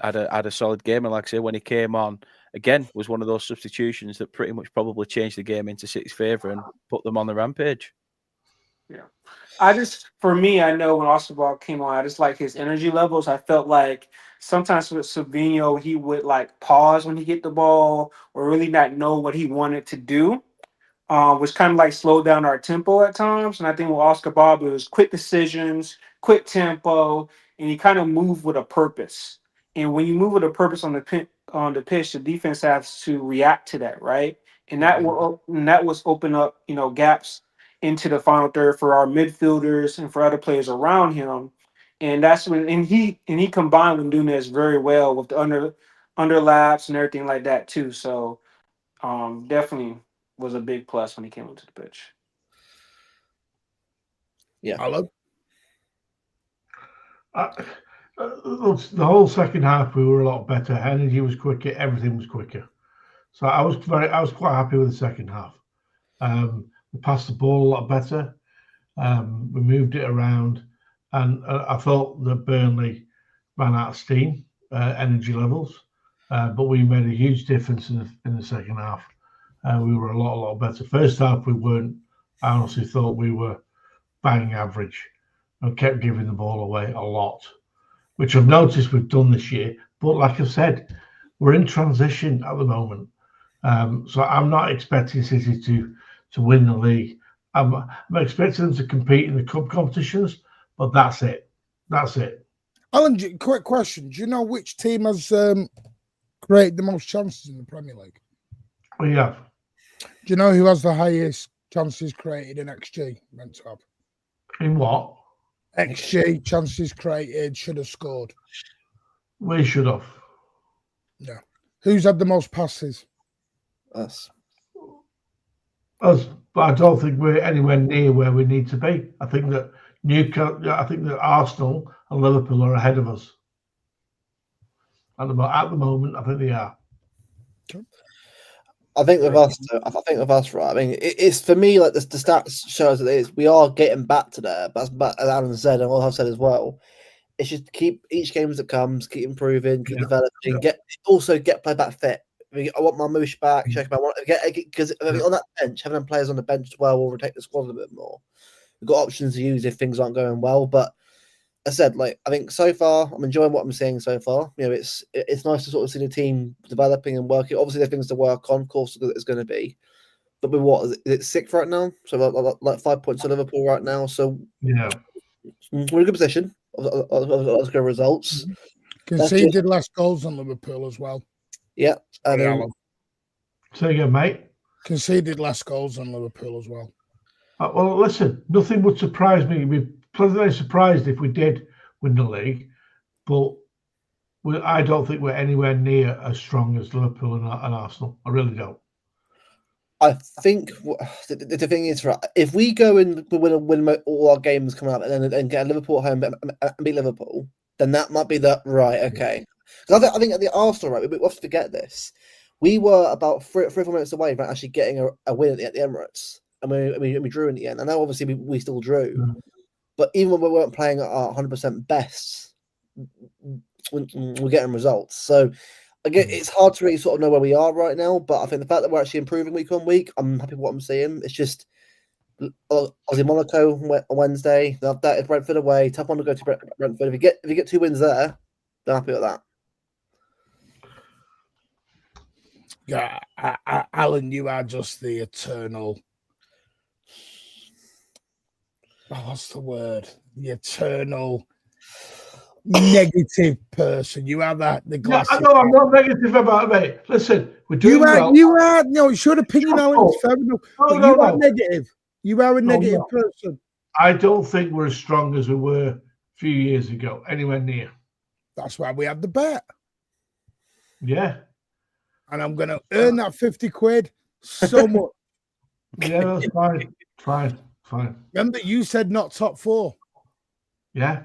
Speaker 2: had a solid game, and like I say, when he came on again, was one of those substitutions that pretty much probably changed the game into City's favour and put them on the rampage.
Speaker 3: Yeah, for me, I know when Oscar Bob came on, I just like his energy levels. I felt like sometimes with Savino, he would like pause when he get the ball or really not know what he wanted to do. which kind of like slowed down our tempo at times. And I think with Oscar Bob, it was quick decisions, quick tempo, and he kind of moved with a purpose. And when you move with a purpose on the pitch, the defense has to react to that, right? And that was open up, gaps into the final third for our midfielders and for other players around him. And that's when he combined with doing this very well with the underlaps and everything like that too. So definitely was a big plus when he came onto the pitch.
Speaker 4: Yeah.
Speaker 1: Alan?
Speaker 5: The whole second half we were a lot better. Energy was quicker. Everything was quicker. So I was quite happy with the second half. We passed the ball a lot better. We moved it around, and I thought that Burnley ran out of steam, energy levels, but we made a huge difference in the second half. We were a lot better. First half we weren't. I honestly thought we were bang average and kept giving the ball away a lot, which I've noticed we've done this year. But like I said, we're in transition at the moment. So I'm not expecting City to win the league. I'm expecting them to compete in the cup competitions, but that's it. That's it.
Speaker 1: Alan, quick question. Do you know which team has created the most chances in the Premier League?
Speaker 5: We have.
Speaker 1: Do you know who has the highest chances created in XG? Meant to have.
Speaker 5: In what?
Speaker 1: XG, chances created, should have scored.
Speaker 5: We should have.
Speaker 1: Yeah. Who's had the most passes?
Speaker 4: Us.
Speaker 5: Us, but I don't think we're anywhere near where we need to be. I think that Arsenal and Liverpool are ahead of us. At the moment, I think they are.
Speaker 4: I think with us, right? I mean, it's for me like the stats shows that it is. We are getting back to there. But as Alan said, and what I've said as well, it's just keep each game as it comes, keep improving, keep developing, get play back fit. I want my Moosh back. Check him out. Because on that bench, having them players on the bench as well will rotate the squad a little bit more. We've got options to use if things aren't going well. But as I said, like I think so far, I'm enjoying what I'm seeing so far. It's nice to sort of see the team developing and working. Obviously, there's things to work on. Of course, it's going to be. But we're what? Is it sixth right now? So like 5 points to Liverpool right now. So
Speaker 5: yeah,
Speaker 4: we're in a good position. Of good results.
Speaker 1: Conceded less goals than Liverpool as well.
Speaker 4: Yeah.
Speaker 5: Say again, mate.
Speaker 1: Conceded less goals than Liverpool as well.
Speaker 5: Well, listen, nothing would surprise me. We'd be pleasantly surprised if we did win the league, but I don't think we're anywhere near as strong as Liverpool and Arsenal. I really don't.
Speaker 4: I think the thing is, right, if we go and win all our games coming up and get Liverpool at home and beat Liverpool, then that might be the right. Okay, because I think at the Arsenal, right, we have to forget this. We were about 3 or 4 minutes away from actually getting a win at the Emirates, and we drew in the end. And now obviously we still drew, but even when we weren't playing at our 100% best, we're getting results. So again, it's hard to really sort of know where we are right now. But I think the fact that we're actually improving week on week, I'm happy with what I'm seeing. It's just Aussie Monaco on Wednesday. That is Brentford away. Tough one to go to Brentford. If you get 2 wins there, I'm happy with that.
Speaker 1: Yeah, Alan, you are just the eternal. What's the word? The eternal negative person. You are the glass.
Speaker 5: I know I'm not negative about it, mate. Listen, we're doing well.
Speaker 1: You are. No, it's your opinion, Alan. It's fair enough. But you are negative. You are a negative person.
Speaker 5: I don't think we're as strong as we were a few years ago. Anywhere near.
Speaker 1: That's why we had the bet.
Speaker 5: Yeah.
Speaker 1: And I'm going to earn that 50 quid so much.
Speaker 5: Yeah, that's fine. Fine.
Speaker 1: Remember, you said not top 4.
Speaker 5: Yeah.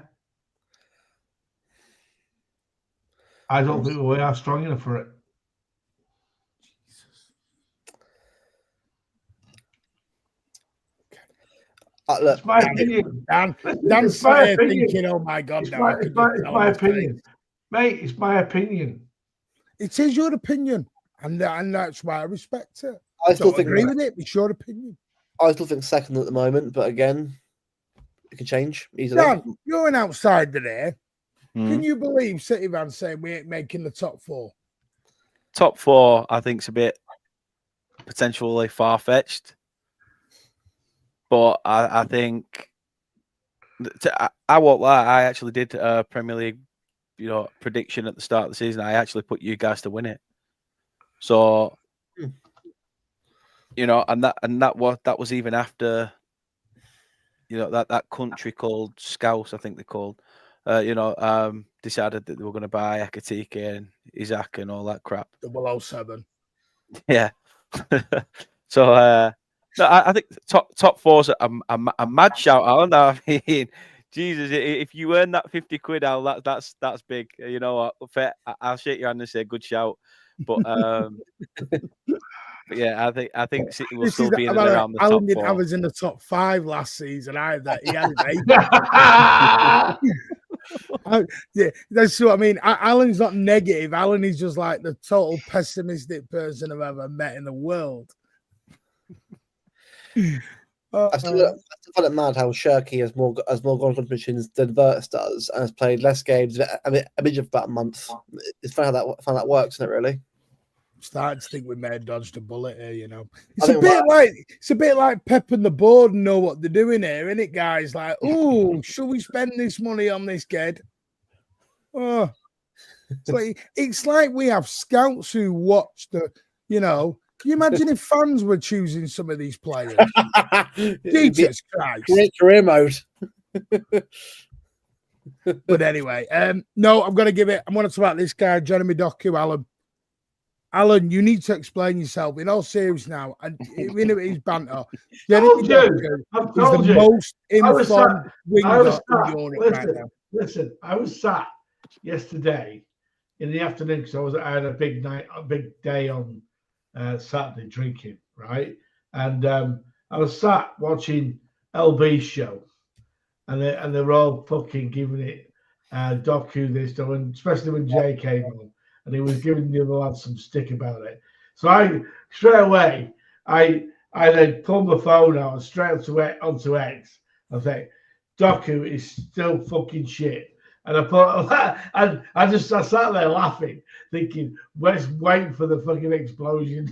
Speaker 5: I don't think we are strong enough for it.
Speaker 4: Look,
Speaker 5: it's my opinion.
Speaker 1: Dan's thinking, oh my God.
Speaker 5: It's my opinion. Mate, it's my opinion.
Speaker 1: It is your opinion. And that's why I respect it.
Speaker 4: I still
Speaker 1: agree with it. It's your opinion.
Speaker 4: I still think second at the moment, but again, it can change easily.
Speaker 1: Dan, you're an outsider there. Can you believe City fans saying we ain't making the top 4?
Speaker 2: Top 4, I think, is a bit potentially far-fetched. But I think I won't lie. I actually did a Premier League, prediction at the start of the season. I actually put you guys to win it. So, and that was even after, that country called Scouse, I think they called, decided that they were going to buy Ekatike and Isaac and all that crap.
Speaker 1: 007.
Speaker 2: Yeah. So, no, I think top four's a mad shout out. I mean, Jesus, if you earn that 50 quid, Al, that's big. You know what? Fair, I'll shake your hand and say good shout. But yeah, I think City will still be in and around the top
Speaker 1: Alan didn't
Speaker 2: four.
Speaker 1: have us in the top 5 last season either. He had it. Yeah, that's what I mean. Alan's not negative. Alan is just like the total pessimistic person I've ever met in the world.
Speaker 4: I still find it mad how Shirky has more goal contributions than Verts does, and has played less games. I mean, a bit of about a month. It's funny how that works, isn't it? Really.
Speaker 1: I'm starting to think we may have dodged a bullet here. It's a bit like Pep and the board know what they're doing here, isn't it, guys? Like, oh, should we spend this money on this kid? Oh, it's like we have scouts who watch the, Can you imagine if fans were choosing some of these players? Jesus Christ.
Speaker 4: Career mode.
Speaker 1: But anyway, no, I'm going to talk about this guy, Jeremy Doku, Alan. Alan, you need to explain yourself. In all seriousness now, and even if it is banter, Jeremy Doku is the most informed winger in Europe right now.
Speaker 5: Listen, I was sat yesterday in the afternoon because I had a big day on Saturday drinking, right? And I was sat watching LB's show, and they were all fucking giving it Doku this, and especially when Jay came on, and he was giving the other lads some stick about it. So I straight away I then pulled my phone out and straight onto X. I think Doku is still fucking shit. And I sat there laughing, thinking, let's wait for the fucking explosion.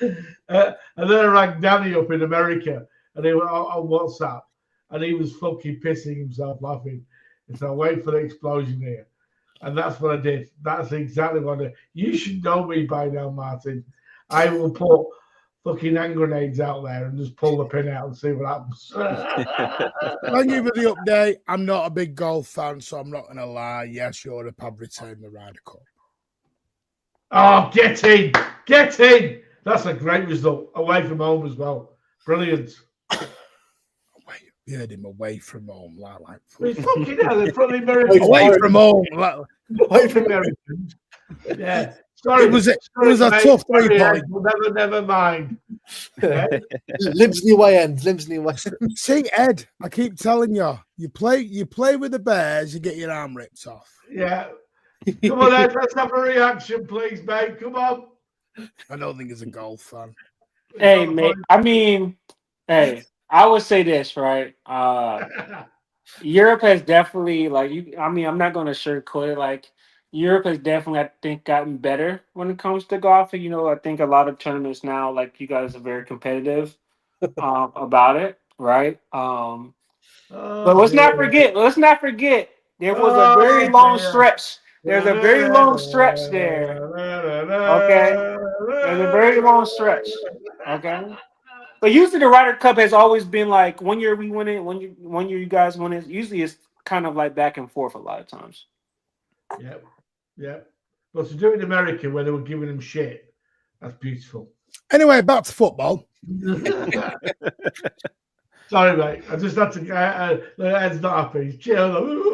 Speaker 5: And then I rang Danny up in America, and he went on WhatsApp, and he was fucking pissing himself laughing. And so I wait for the explosion here. And that's what I did. That's exactly what I did. You should know me by now, Martin. I will put fucking hand grenades out there and just pull the pin out and see what happens.
Speaker 1: Thank you for the update. I'm not a big golf fan, so I'm not going to lie. Yes, Europe have retained the Ryder Cup.
Speaker 5: Oh, get in! Get in! That's a great result. Away from home as well. Brilliant.
Speaker 1: You heard him away from home. Like
Speaker 5: he's fucking hell, in front of the Americans.
Speaker 1: Away from home.
Speaker 5: Away from Americans. Yeah. Sorry,
Speaker 1: it was a tough 3 point.
Speaker 5: Never mind. Okay.
Speaker 4: Lives in the way end. Lives in the way.
Speaker 1: See, Ed, I keep telling you, you play with the Bears, you get your arm ripped off.
Speaker 5: Yeah. Come on, Ed, let's have a reaction, please, mate. Come on.
Speaker 1: I don't think he's a golf fan.
Speaker 3: Hey, mate. I mean, hey, I would say this, right? Europe has definitely, I'm not going to sugarcoat it. Like, Europe has definitely, I think, gotten better when it comes to golf. And, I think a lot of tournaments now, like, you guys are very competitive about it, right? But let's not forget, there was a very long stretch. There's a very long stretch there. Okay? There's a very long stretch. Okay? But usually the Ryder Cup has always been like 1 year we win it, 1 year you guys win it. Usually it's kind of like back and forth a lot of times.
Speaker 5: Yeah. But to do it in America where they were giving them shit, that's beautiful.
Speaker 1: Anyway, back to football.
Speaker 5: Sorry, mate. I just had to. Ed's not happy. He's chill.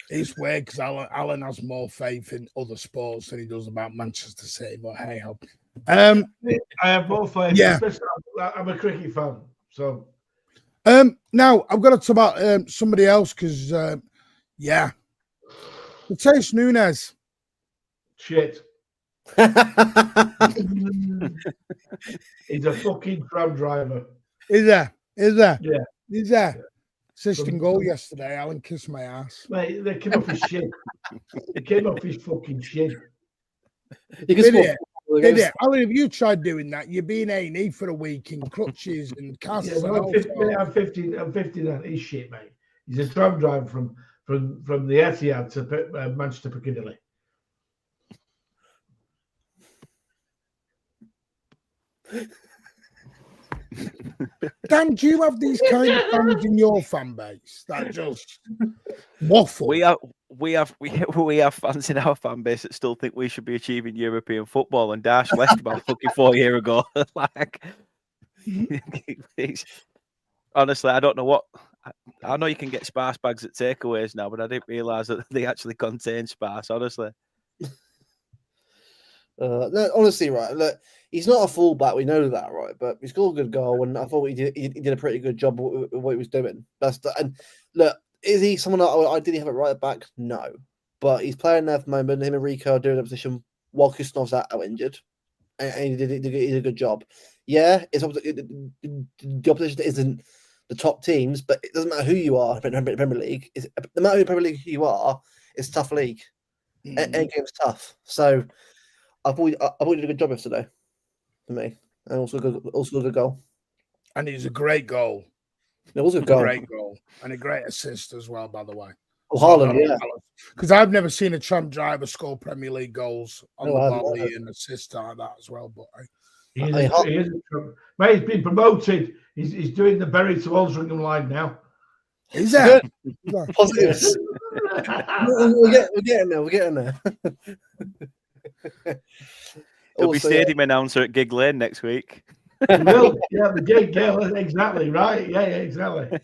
Speaker 1: It's weird because Alan has more faith in other sports than he does about Manchester City. But hey, ho.
Speaker 5: I have more faith.
Speaker 1: Yeah.
Speaker 5: Especially, I'm a cricket fan, so.
Speaker 1: Now I've got to talk about somebody else because, Mateus Nunes.
Speaker 5: Shit. He's a fucking tram driver.
Speaker 1: Is there?
Speaker 5: Yeah.
Speaker 1: Is there? Assisting goal yesterday. Alan kissed my ass.
Speaker 5: Mate, they came off his shit. He came off his fucking shit.
Speaker 4: You can score
Speaker 1: Did it? Alan, have you tried doing that? You're being A&E for a week in crutches and casts.
Speaker 5: Yeah, well, I'm 59. He's shit, mate. He's a tram driver from the Etihad to Manchester Piccadilly.
Speaker 1: Dan, do you have these kind of fans in your fan base that just waffle?
Speaker 2: We have fans in our fan base that still think we should be achieving European football, and Dash left about fucking 4 years ago. Like, honestly, I don't know what. I know you can get sparse bags at takeaways now, but I didn't realise that they actually contain sparse. Honestly.
Speaker 4: No, honestly, right. Look, he's not a fullback. We know that, right? But he scored a good goal, and I thought he did a pretty good job with what he was doing. And look, is he someone that I did he have it right back? No, but he's playing there for the moment. Him and Rico are doing a position while Kustonov's out injured, and he did a good job. Yeah, the opposition isn't the top teams, but it doesn't matter who you are in the Premier League. No matter who Premier League you are, it's a tough league. Any game's tough. So I thought he did a good job yesterday for me, and also a good goal.
Speaker 1: And it was a great goal.
Speaker 4: It was a goal.
Speaker 1: Great goal and a great assist as well, by the way.
Speaker 4: Oh, Haaland, yeah.
Speaker 1: Because I've never seen a tram driver score Premier League goals on the volley and assist like that as well. But
Speaker 5: he is mate, he's been promoted. He's doing the Bury to Altrincham line now.
Speaker 1: Is that?
Speaker 4: Positives. We're getting there.
Speaker 2: He'll be stadium announcer at Gig Lane next week.
Speaker 5: He will. Yeah, the gig girl. Exactly right. Yeah, exactly.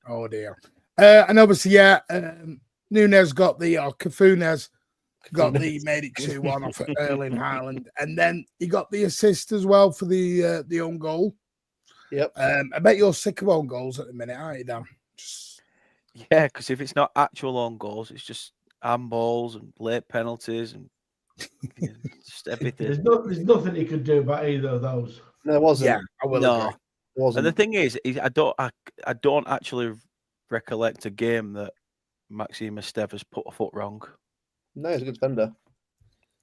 Speaker 1: Oh dear. And obviously, Nunes got the Cafunes got the made it 2-1 off at Erling Haaland, and then he got the assist as well for the own goal.
Speaker 4: Yep.
Speaker 1: I bet you're sick of own goals at the minute, aren't you, Dan?
Speaker 2: Yeah, because if it's not actual own goals, it's just handballs and late penalties and just everything.
Speaker 5: There's nothing he could do about either of those.
Speaker 4: No, it wasn't.
Speaker 1: Yeah, I will agree.
Speaker 4: It wasn't.
Speaker 2: And the thing is I don't actually recollect a game that Maxime Esteve has put a foot wrong.
Speaker 4: No, he's a good defender.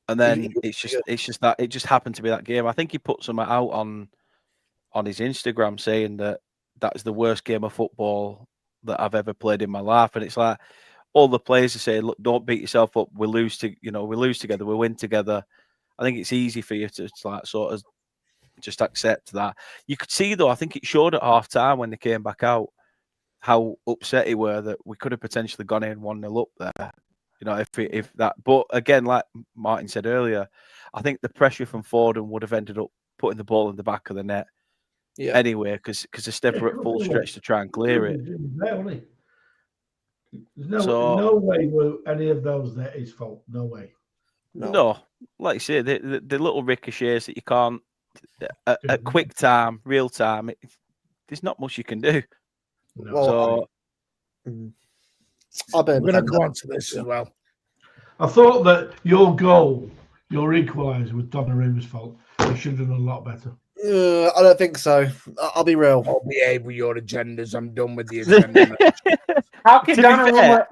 Speaker 2: And then it's just that it just happened to be that game. I think he put something out on his Instagram saying that that's the worst game of football that I've ever played in my life. And it's like all the players are saying, look, don't beat yourself up. We lose together, we win together. I think it's easy for you to like sort of just accept that. You could see though, I think it showed at half time when they came back out how upset they were that we could have potentially gone in 1-0 up there. You know, if that, but again, like Martin said earlier, I think the pressure from Foden would have ended up putting the ball in the back of the net anyway, because Esteve were at full stretch to try and clear it.
Speaker 5: There's no way were any of those that his fault. No way.
Speaker 2: No, like you say, the little ricochets that you can't at quick time, real time. There's not much you can do.
Speaker 5: No.
Speaker 1: So I'm going to go on to this as well.
Speaker 5: I thought that your goal, your equaliser, was Donnarumma's fault. You should have done a lot better.
Speaker 4: I don't think so. I'll be real.
Speaker 1: I'll behave with your agendas. I'm done with the agenda.
Speaker 3: How could Donnarumma?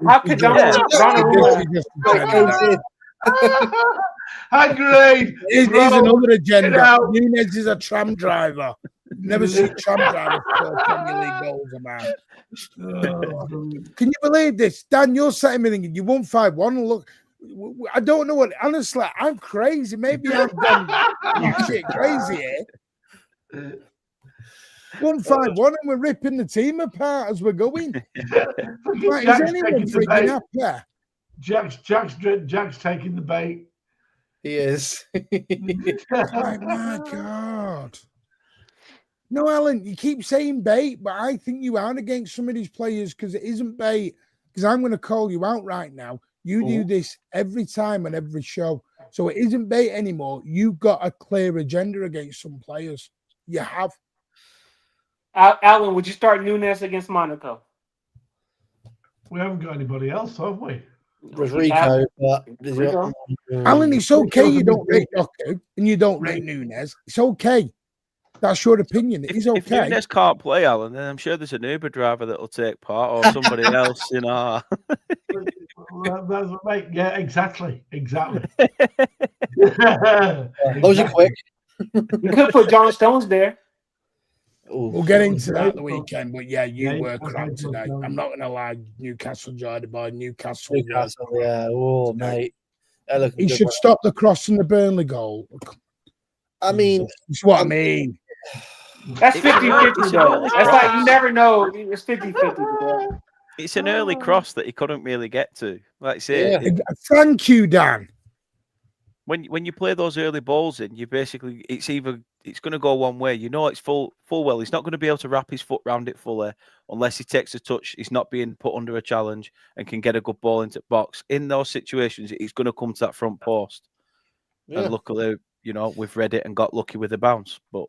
Speaker 5: Agreed.
Speaker 1: Here's another agenda. Nunes is a tram driver. Never seen tram drivers score Premier League goals, man. Can you believe this? Dan, you're sitting me thinking you won 5-1. Look, I don't know what. Honestly, I'm crazy. Maybe I'm gone shit crazy here. 1-5-1, and we're ripping the team apart as we're going. Like, is anyone freaking up there?
Speaker 5: Jack's taking the bait.
Speaker 4: He is.
Speaker 1: Oh, my God. No, Alan, you keep saying bait, but I think you are against some of these players because it isn't bait. Because I'm going to call you out right now. You do this every time on every show. So it isn't bait anymore. You've got a clear agenda against some players. You have.
Speaker 3: Alan, would you start Nunes against Monaco?
Speaker 5: We haven't got anybody else, have we?
Speaker 4: There's Rico, but
Speaker 1: Alan, it's okay you don't rate Doku and you don't rate Nunes. It's okay. That's your opinion. It is okay.
Speaker 2: If Nunes can't play, Alan, then I'm sure there's an Uber driver that will take part or somebody else, you know.
Speaker 5: That's right. Yeah, exactly.
Speaker 4: Those are quick.
Speaker 3: You could put John Stones there.
Speaker 4: Ooh.
Speaker 1: We'll get into that
Speaker 5: Great.
Speaker 1: the weekend, but yeah, you
Speaker 5: Yeah,
Speaker 1: were
Speaker 5: okay,
Speaker 1: crap today.
Speaker 5: okay.
Speaker 1: I'm not going to lie. Newcastle joined by Newcastle.
Speaker 4: Newcastle, yeah. Oh, mate.
Speaker 1: He should stop the crossing the Burnley goal.
Speaker 4: I mean,
Speaker 1: that's what I mean.
Speaker 3: That's 50-50 though.
Speaker 2: early
Speaker 3: That's
Speaker 2: cross.
Speaker 3: like you never know. It's 50-50.
Speaker 2: It's an early cross that he couldn't really get to. Like I say,
Speaker 4: Yeah.
Speaker 1: Thank you, Dan.
Speaker 2: when you play those early balls in, you basically it's going to go one way. You know, it's full well. He's not going to be able to wrap his foot round it fully unless he takes a touch. He's not being put under a challenge and can get a good ball into the box. In those situations, he's going to come to that front post.
Speaker 4: Yeah.
Speaker 2: And luckily, we've read it and got lucky with the bounce. But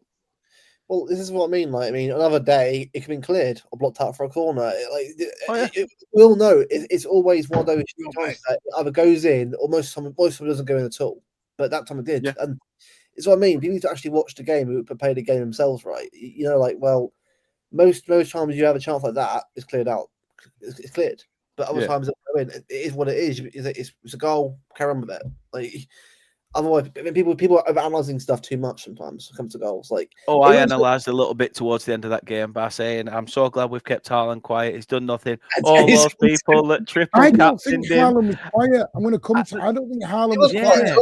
Speaker 4: well, this is what I mean. Like, I mean, another day it could have been cleared or blocked out for a corner. We all know it's always one of those times that either goes in or most of the time it doesn't go in at all. But that time it did, and it's what I mean. People need to actually watch the game who play the game themselves, right? Most times you have a chance like that, it's cleared out. It's cleared. But other times it is what it is. It's a goal. Carry on with it. Like. Otherwise, people are analysing stuff too much sometimes when it comes to goals.
Speaker 2: I analysed a little bit towards the end of that game by saying, I'm so glad we've kept Haaland quiet. He's done nothing. All those people that triple
Speaker 1: I don't
Speaker 2: captained
Speaker 1: think
Speaker 2: him.
Speaker 1: Haaland was quiet. I'm going to come to. I don't think Haaland was
Speaker 4: quiet.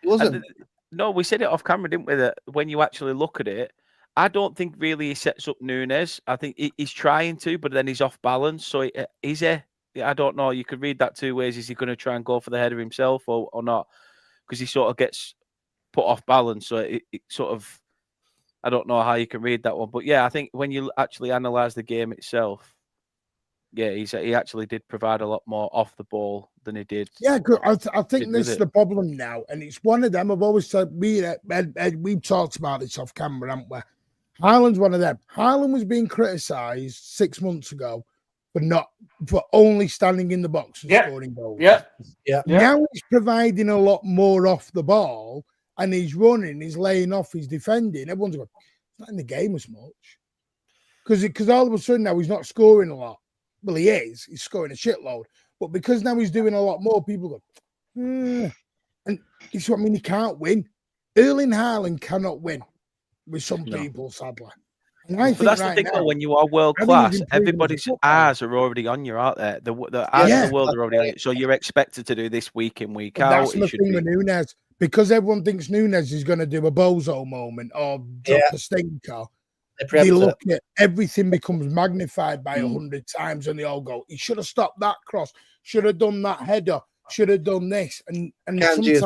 Speaker 4: He wasn't.
Speaker 2: No, we said it off camera, didn't we? That when you actually look at it, I don't think really he sets up Núñez. I think he's trying to, but then he's off balance. So I don't know. You could read that two ways. Is he going to try and go for the header himself or not? Because he sort of gets put off balance. So it sort of, I don't know how you can read that one. But yeah, I think when you actually analyse the game itself, yeah, he actually did provide a lot more off the ball than he did.
Speaker 1: Yeah, good. I think this is the problem now. And it's one of them. I've always said, we've talked about this off camera, haven't we? Haaland's one of them. Haaland was being criticised 6 months ago for only standing in the box and scoring goals.
Speaker 3: Yeah.
Speaker 1: Now he's providing a lot more off the ball and he's running, he's laying off, he's defending. Everyone's going, it's not in the game as much. Because all of a sudden now he's not scoring a lot. Well, he is. He's scoring a shitload. But because now he's doing a lot more, people go, and it's what I mean, he can't win. Erling Haaland cannot win with some people, sadly.
Speaker 2: But that's the thing, though, when you are world class, everybody's eyes are already on you, aren't there? The eyes of the world are already on you. So you're expected to do this week in, week out.
Speaker 1: That's the thing with Núñez. Because everyone thinks Núñez is going to do a bozo moment or drop a stinker. They look at everything becomes magnified by 100 times and they all go, he should have stopped that cross, should have done that header, should have done this. And sometimes,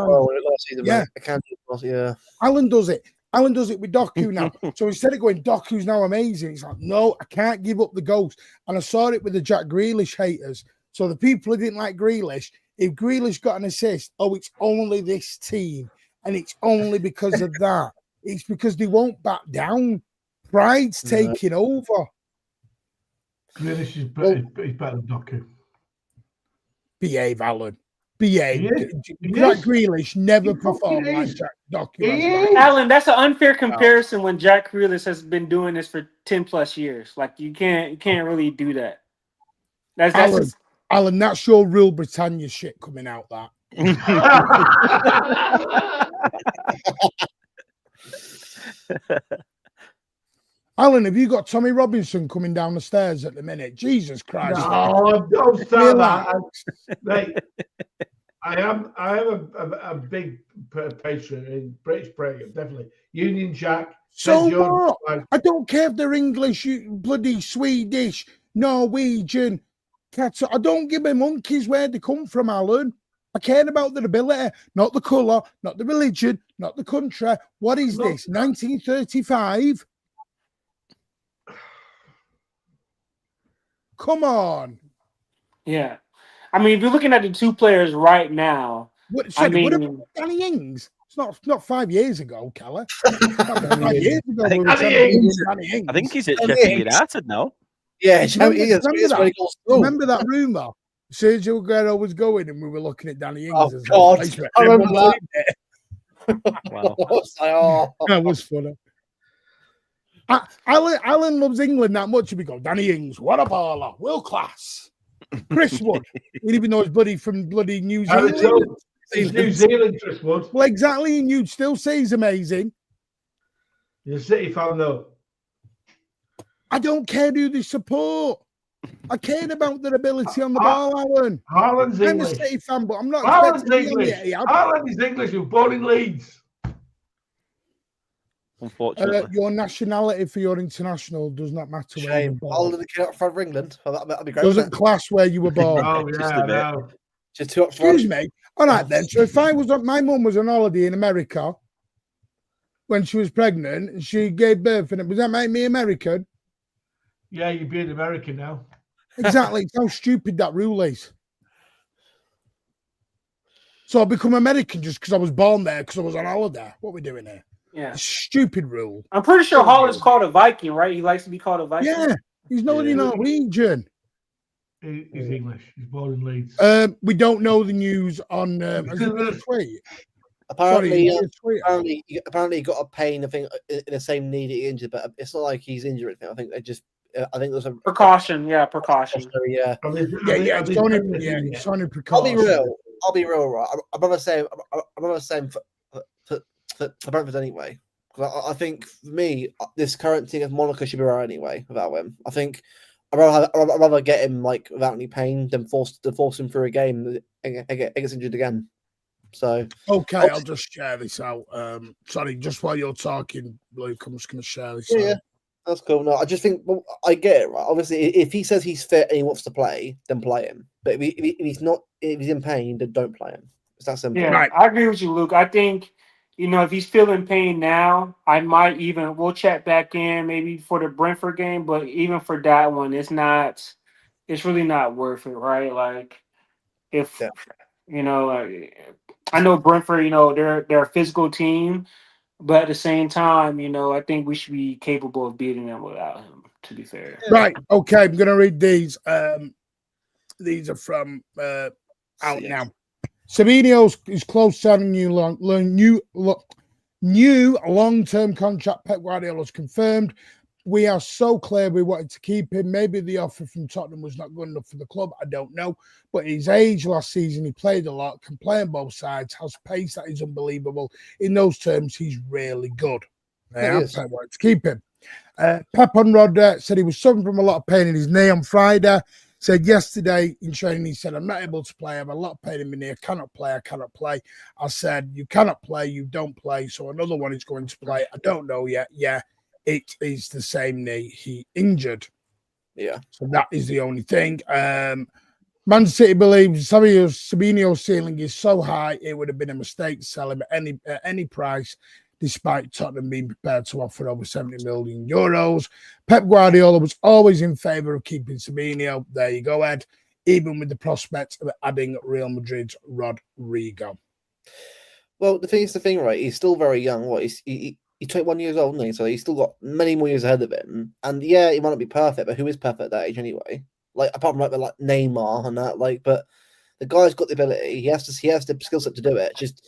Speaker 1: Alan does it. Alan does it with Doku now. So instead of going, Doku's now amazing, it's like, no, I can't give up the ghost. And I saw it with the Jack Grealish haters. So the people who didn't like Grealish, if Grealish got an assist, it's only this team. And it's only because of that. It's because they won't back down. Pride's taking over.
Speaker 5: Grealish is better than Doku.
Speaker 1: Behave, Alan. Behave. Jack Grealish never performed like Jack Doku.
Speaker 3: Alan, that's an unfair comparison when Jack Grealish has been doing this for 10 plus years. Like you can't really do that.
Speaker 1: Alan, that's your Real Britannia shit coming out. That. Alan, have you got Tommy Robinson coming down the stairs at the minute? Jesus Christ!
Speaker 5: No, don't start that. Mate, I am a big patron in British Premier, definitely. Union Jack.
Speaker 1: So what? I don't care if they're English, bloody Swedish, Norwegian, cats. I don't give a monkeys where they come from, Alan. I care about their ability, not the colour, not the religion, not the country. What is this? 1935? Come on.
Speaker 3: Yeah. I mean, if you're looking at the two players right now,
Speaker 1: what about Danny Ings? It's not 5 years ago, Keller. 5 years ago,
Speaker 2: I think he's at Sheffield United now.
Speaker 4: Yeah,
Speaker 1: remember that rumour? Sergio Aguero was going and we were looking at Danny Ings.
Speaker 4: Oh, God. I remember that.
Speaker 2: Wow.
Speaker 1: That was funny. Alan loves England that much. We go, Danny Ings, what a baller, world class. Chris Wood. Even though he's bloody from bloody New
Speaker 5: Harry
Speaker 1: Zealand.
Speaker 5: Jones. He's New Zealand, Chris Wood.
Speaker 1: Well, exactly, and you'd still say he's amazing.
Speaker 5: He's a City fan, though.
Speaker 1: I don't care who they support. I cared about their ability on the ball, Alan.
Speaker 5: Haaland's
Speaker 1: I'm
Speaker 5: English.
Speaker 1: a City fan, but I'm not
Speaker 5: Haaland's
Speaker 1: expecting
Speaker 5: English. Haaland is English. He was born in Leeds.
Speaker 2: Unfortunately.
Speaker 1: Your nationality for your international does not matter. Where you
Speaker 4: Shame.
Speaker 1: were
Speaker 4: I'll
Speaker 1: born.
Speaker 4: the kid up front of England. That'd be great.
Speaker 1: Doesn't class where you were born.
Speaker 5: Oh,
Speaker 2: Just
Speaker 5: yeah,
Speaker 2: a bit.
Speaker 5: I know.
Speaker 4: Just two up front.
Speaker 1: Excuse me. All right then. So if I was on, my mum was on holiday in America when she was pregnant and she gave birth, and it does that make me American?
Speaker 5: Yeah, you'd be an American now.
Speaker 1: Exactly. It's how stupid that rule is. So I become American just because I was born there because I was on holiday. What are we doing here?
Speaker 3: Yeah.
Speaker 1: It's a stupid rule.
Speaker 3: I'm pretty sure Haaland's called a Viking, right? He likes to be called a Viking.
Speaker 1: Yeah, he's not
Speaker 2: Yeah.
Speaker 1: Norwegian.
Speaker 5: He's English. He's born in Leeds.
Speaker 1: We don't know the news on has it been a tweet?
Speaker 4: Apparently,
Speaker 1: Sorry, a tweet.
Speaker 4: apparently, he got a pain. I think in the same knee that he injured, but it's not like he's injured. I think they just. I think there's a
Speaker 3: Precaution. Yeah, precaution.
Speaker 4: Yeah.
Speaker 1: It's only
Speaker 4: I'll
Speaker 1: precaution.
Speaker 4: be real. Right. I'm rather saying for Brentford anyway. I think for me, this current team of Monaco should be right anyway without him. I think I'd rather get him like without any pain than force him through a game and gets injured again. So
Speaker 1: Okay, I'll just share this out. Sorry, just while you're talking, Luke, I'm just going to share this out.
Speaker 4: Yeah, that's cool. No, I just think I get it. Right? Obviously, if he says he's fit and he wants to play, then play him. But if he's not, if he's in pain, then don't play him. It's that simple.
Speaker 3: Yeah,
Speaker 1: Right.
Speaker 3: I agree with you, Luke. I think, if he's feeling pain now, we'll chat back in maybe for the Brentford game, but even for that one, it's really not worth it, right? Like, if, I know Brentford, they're a physical team, but at the same time, I think we should be capable of beating them without him, to be fair.
Speaker 1: Right. Okay, I'm going to read these. These are from out now. Savinio is close to signing new long-term contract. Pep Guardiola's confirmed. We are so clear we wanted to keep him. Maybe the offer from Tottenham was not good enough for the club. I don't know. But his age last season, he played a lot, can play on both sides, has pace that is unbelievable. In those terms, he's really good. Pep wanted to keep him. Pep on Rod said he was suffering from a lot of pain in his knee on Friday. Said yesterday in training, he said, I'm not able to play. I have a lot of pain in my knee. I cannot play. I said, you cannot play. You don't play. So another one is going to play. I don't know yet. Yeah, it is the same knee he injured.
Speaker 4: Yeah.
Speaker 1: So that is the only thing. Man City believes Savinio's ceiling is so high, it would have been a mistake to sell him at any price, despite Tottenham being prepared to offer over 70 million euros. Pep Guardiola was always in favour of keeping Savinio. There you go, Ed. Even with the prospect of adding Real Madrid's Rodrigo.
Speaker 4: Well, the thing, right? He's still very young. He's 21 years old, isn't he? So he's still got many more years ahead of him. And yeah, he might not be perfect, but who is perfect at that age anyway? Like apart from like Neymar and that, but the guy's got the ability. He has the skill set to do it. Just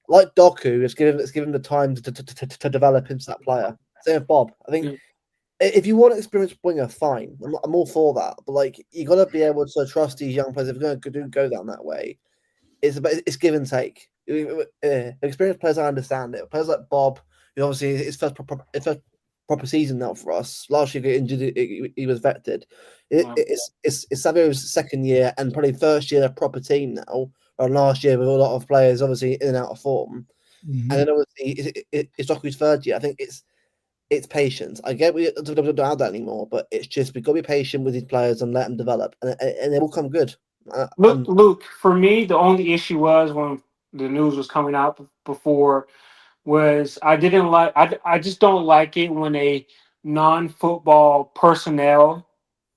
Speaker 4: like Doku, it's given the time to develop into that player. Same with Bob. I think if you want an experienced winger, fine. I'm all for that. But you got to be able to trust these young players. If you're going to go down that way, it's give and take. Experienced players, I understand it. Players like Bob, who obviously his first proper season now for us. Last year, he got injured. He was vetted. It's Savio's second year and probably first year of proper team now. Or last year with a lot of players obviously in and out of form, and then obviously it's Doku's third year. I think it's patience. I get we don't have that anymore, but it's just we've got to be patient with these players and let them develop, and they will come good.
Speaker 3: Luke, for me, the only issue was when the news was coming out before was I just don't like it when a non-football personnel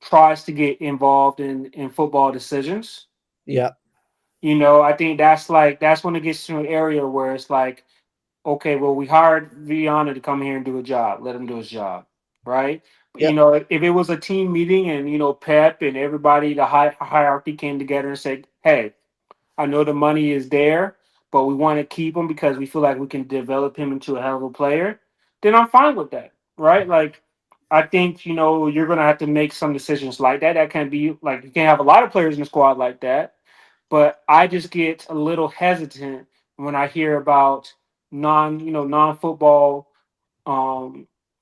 Speaker 3: tries to get involved in football decisions.
Speaker 4: Yeah.
Speaker 3: I think that's when it gets to an area where it's like, okay, well, we hired Viana to come here and do a job. Let him do his job, right?
Speaker 4: Yep.
Speaker 3: If it was a team meeting and, Pep and everybody, the hierarchy came together and said, hey, I know the money is there, but we want to keep him because we feel like we can develop him into a hell of a player, then I'm fine with that, right? I think, you know, you're going to have to make some decisions like that. That can't be like, you can't have a lot of players in the squad like that. But I just get a little hesitant when I hear about non-football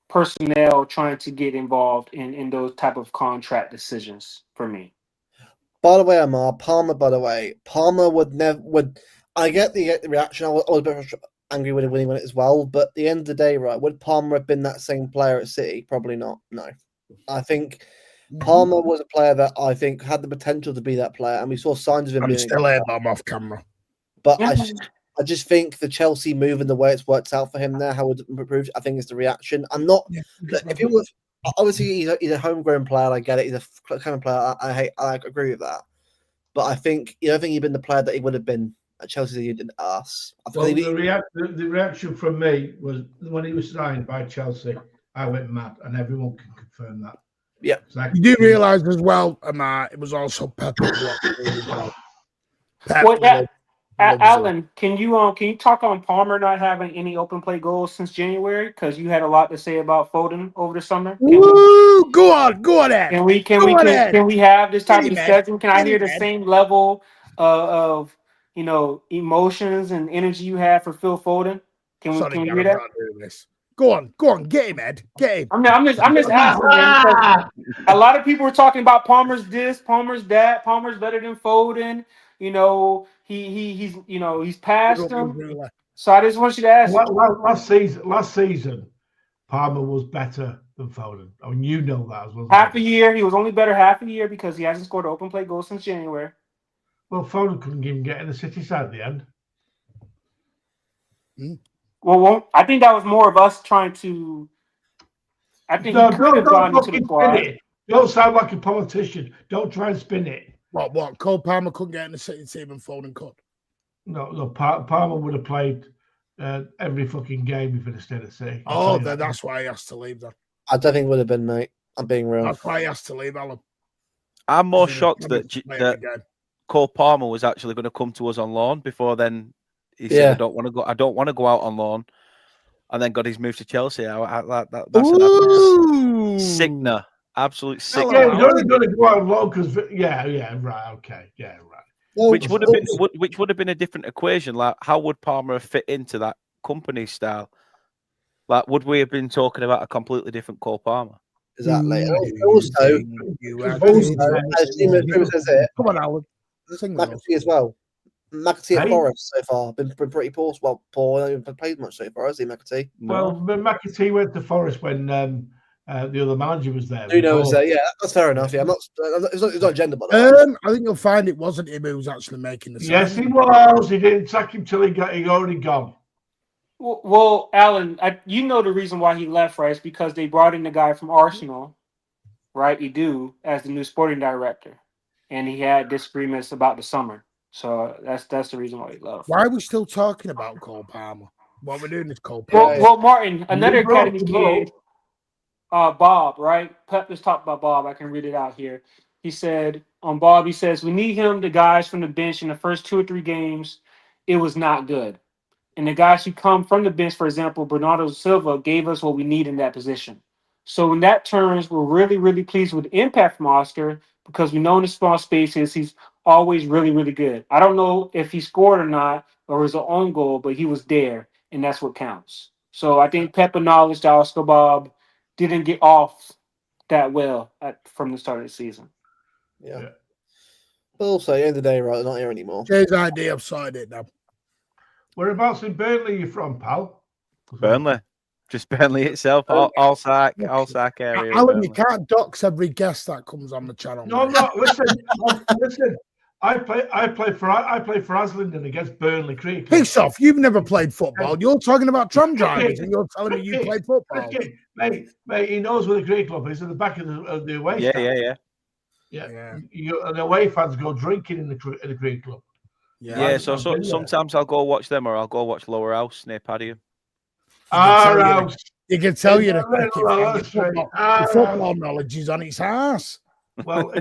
Speaker 3: personnel trying to get involved in those type of contract decisions for me.
Speaker 4: By the way, Amar, Palmer, by the way, Palmer would I get the reaction. I was a bit angry when he won it as well, but at the end of the day, right, would Palmer have been that same player at City? Probably not. No. I think Palmer was a player that I think had the potential to be that player, and we saw signs of him
Speaker 1: I'm
Speaker 4: being
Speaker 1: still here, but I'm off camera.
Speaker 4: But I just think the Chelsea move and the way it's worked out for him there, how it improved, I think is the reaction. I'm not. If he was obviously he's a homegrown player, I get it. He's a kind of player. I agree with that. But I think I don't think he'd been the player that he would have been at Chelsea that he did at us.
Speaker 5: Well, the reaction from me was when he was signed by Chelsea, I went mad, and everyone can confirm that.
Speaker 4: Yeah,
Speaker 1: you do realise as well, Amar, it was also Pep.
Speaker 3: Alan, can you talk on Palmer not having any open play goals since January? Because you had a lot to say about Foden over the summer.
Speaker 1: Go on, Ed.
Speaker 3: Can we have this type of discussion? Can I hear the same level of emotions and energy you have for Phil Foden? Can we hear that?
Speaker 1: Go on, get him, Ed. Get him.
Speaker 3: I'm just asking him. A lot of people were talking about Palmer's this, Palmer's that. Palmer's better than Foden. He's past him. So I just want you to ask.
Speaker 5: Last season, Palmer was better than Foden. I mean, you know that as well.
Speaker 3: Half a year, he was only better half a year because he hasn't scored an open play goal since January.
Speaker 5: Well, Foden couldn't even get in the City side at the end.
Speaker 3: Well, I think that was more of us trying to. I think he could have gone into the squad.
Speaker 5: Don't sound like a politician. Don't try and spin it.
Speaker 1: What? Cole Palmer couldn't get in the City team and Foden could?
Speaker 5: No. Palmer would have played every fucking game if he'd stayed at City.
Speaker 1: Oh, then that's why he has to leave. Then
Speaker 4: I don't think it would have been, mate. I'm being real.
Speaker 1: That's why he has to leave, Alan.
Speaker 2: I'm more shocked that Cole Palmer was actually going to come to us on loan before then. He said, "I don't want to go out on loan," and then got his move to Chelsea. That's an sickener, absolute sickener.
Speaker 5: Yeah, he's only going to go out on loan because right.
Speaker 2: Which would have been a different equation. Like, how would Palmer have fit into that company style? Like, would we have been talking about a completely different Cole Palmer?
Speaker 4: Exactly. Also,
Speaker 1: come on, Alan.
Speaker 4: McAtee as well. McAtee at Forest so far been pretty poor. Well, poor. Not even played much so far, has he, McAtee?
Speaker 5: Well, McAtee went to Forest when the other manager was there.
Speaker 4: Who knows? Yeah, that's fair enough. Yeah, it's not agenda, but
Speaker 1: I think you'll find it wasn't him who was actually making the.
Speaker 5: Yes, he was. He didn't sack him till he already gone.
Speaker 3: Well, Alan, you know the reason why he left, right? Is because they brought in the guy from Arsenal, right? Edu, as the new sporting director, and he had disagreements about the summer. So that's the reason why he left.
Speaker 1: Why are we still talking about Cole Palmer? What we're doing is Cole Palmer.
Speaker 3: Well, Martin, another academy kid, Bob, right? Pep just talked about Bob. I can read it out here. He said on Bob, he says, we need him, the guys from the bench in the first 2 or 3 games. It was not good. And the guys who come from the bench, for example, Bernardo Silva gave us what we need in that position. So in that terms, we're really, really pleased with the impact from Oscar because we know in the small spaces, he's always really, really good. I don't know if he scored or not, or it was an own goal, but he was there, and that's what counts. So I think Pep acknowledged that Oscar Bob didn't get off that well from the start of the season.
Speaker 4: Yeah. But also, at the end of the day, right, they're not here anymore.
Speaker 1: Jay's idea, I've signed it now.
Speaker 5: Whereabouts in Burnley are you from, pal?
Speaker 2: Burnley. Just Burnley itself, all sack area.
Speaker 1: Alan, you can't dox every guest that comes on the channel.
Speaker 5: No, listen. I play for Aslington against Burnley Creek.
Speaker 1: Piss off! You've never played football. You're talking about tram drivers, and you're telling me you played football.
Speaker 5: Mate, he knows where the Creek Club is at the back of the away stand. Yeah. And away fans go drinking in the Creek Club.
Speaker 2: Yeah. So sometimes I'll go watch them, or I'll go watch Lower House near Paddy.
Speaker 1: You can tell you the football knowledge is on its ass.
Speaker 5: Well,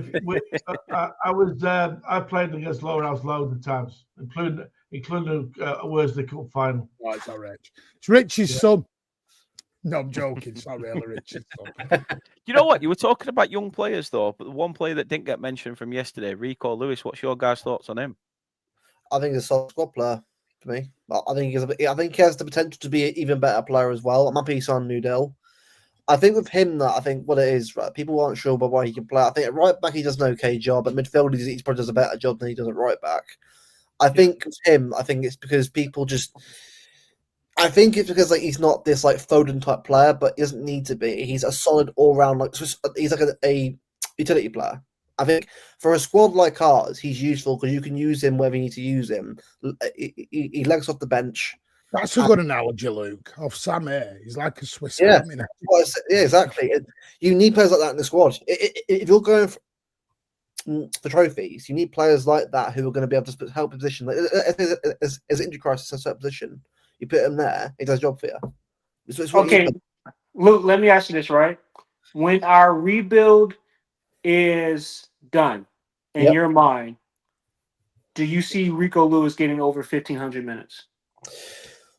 Speaker 5: I played against Lower House loads of times, including Worsley Cup final.
Speaker 1: Oh, it's all right. It's Rich's son. No, I'm joking. It's not really Richardson.
Speaker 2: You know what? You were talking about young players, though, but the one player that didn't get mentioned from yesterday, Rico Lewis. What's your guys' thoughts on him?
Speaker 4: I think he's a solid squad player for me. I think he has the potential to be an even better player as well. I'm happy he's on Newdale. I think with him that I think what it is, right, people aren't sure about why he can play. I think at right back he does an okay job. At midfield he probably does a better job than he does at right back. I think with him, I think it's because people just. I think it's because like he's not this like Foden type player, but he doesn't need to be. He's a solid all round he's like a utility player. I think for a squad like ours, he's useful because you can use him wherever you need to use him. He legs off the bench.
Speaker 1: That's a good analogy, Luke. Of Sam here. He's like a Swiss
Speaker 4: Yeah.
Speaker 1: Army knife.
Speaker 4: Well, yeah, exactly. You need players like that in the squad. If you're going for trophies, you need players like that who are going to be able to help position. Like, as injury crisis in a certain position, you put him there, he does a job for you. It's what you
Speaker 3: Okay,
Speaker 4: need.
Speaker 3: Luke, let me ask you this, right? When our rebuild is done, in
Speaker 4: Yep.
Speaker 3: your mind, do you see Rico Lewis getting over 1,500 minutes?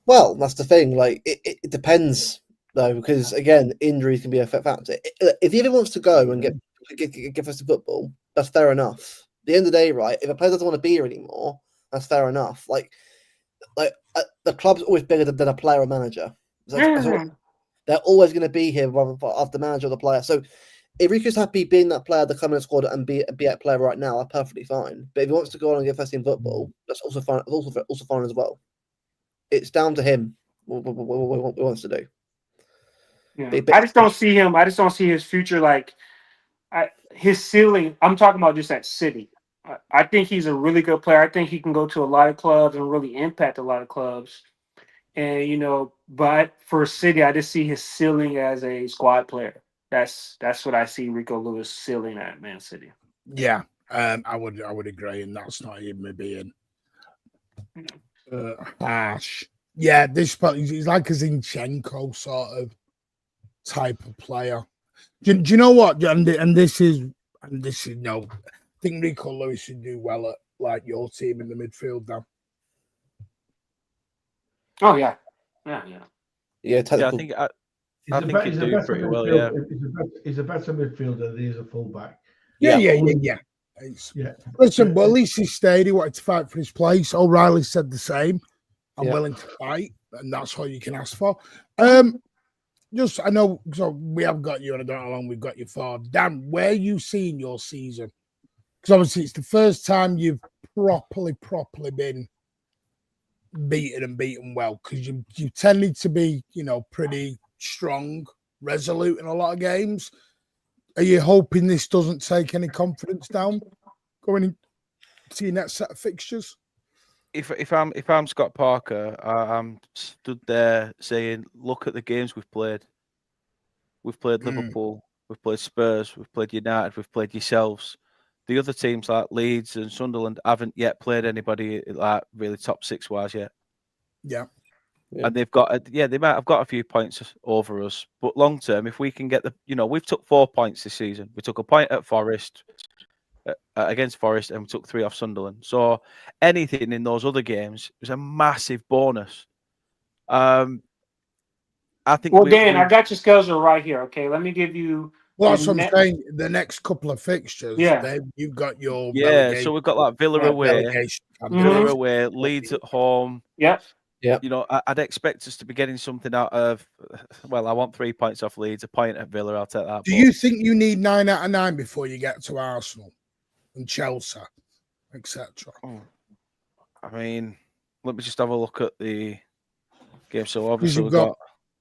Speaker 4: Well, that's the thing. Like, it depends though, because again, injuries can be a factor. If he ever wants to go and get first to football, that's fair enough. At the end of the day, right? If a player doesn't want to be here anymore, that's fair enough. Like the club's always bigger than a player or manager. They're always going to be here of the manager or the player. So if Rico's happy being that player, the coming squad, and be that player right now, that's perfectly fine. But if he wants to go on and get first team football, that's also fine. Also fine as well. It's down to him what he wants to do.
Speaker 3: Yeah. I just don't see him. I just don't see his future his ceiling. I'm talking about just at City. I think he's a really good player. I think he can go to a lot of clubs and really impact a lot of clubs. And but for City, I just see his ceiling as a squad player. That's what I see Rico Lewis ceiling at Man City.
Speaker 1: Yeah, I would agree, and that's not even me being harsh. Yeah, he's like a Zinchenko sort of type of player. Do you know what? And this is no. I think Rico Lewis should do well at like your team in the midfield now.
Speaker 3: Oh yeah.
Speaker 2: I think he'd do pretty well. Yeah,
Speaker 5: he's a better midfielder than he is a fullback.
Speaker 1: Yeah. Listen, but at least he stayed. He wanted to fight for his place. O'Reilly said the same. I'm willing to fight, and that's all you can ask for. I know, so we have got you, and I don't know how long we've got you for. Dan, where are you seeing your season? Because obviously it's the first time you've properly been beaten well, because you tended to be, pretty strong, resolute in a lot of games. Are you hoping this doesn't take any confidence down going into your next set of fixtures?
Speaker 2: If I'm Scott Parker, I'm stood there saying, look at the games we've played. We've played Liverpool, we've played Spurs, we've played United, we've played yourselves. The other teams like Leeds and Sunderland haven't yet played anybody like really top six wise yet.
Speaker 1: Yeah.
Speaker 2: And they've got they might have got a few points over us, but long term, if we can get we've took 4 points this season. We took a point at Forest against Forest, and we took 3 off Sunderland. So anything in those other games was a massive bonus. I think.
Speaker 3: Well, Dan, I got your schedule right here. Okay, let me give you.
Speaker 1: Well, that's what I'm saying. The next couple of fixtures, you've got your
Speaker 2: so we've got like Villa away, Leeds at home.
Speaker 3: Yep.
Speaker 2: I'd expect us to be getting something out of. Well, I want 3 points off Leeds, a point at Villa. I'll take that.
Speaker 1: Do you think you need 9 out of 9 before you get to Arsenal and Chelsea, etc.?
Speaker 2: I mean, let me just have a look at the game. So obviously we've got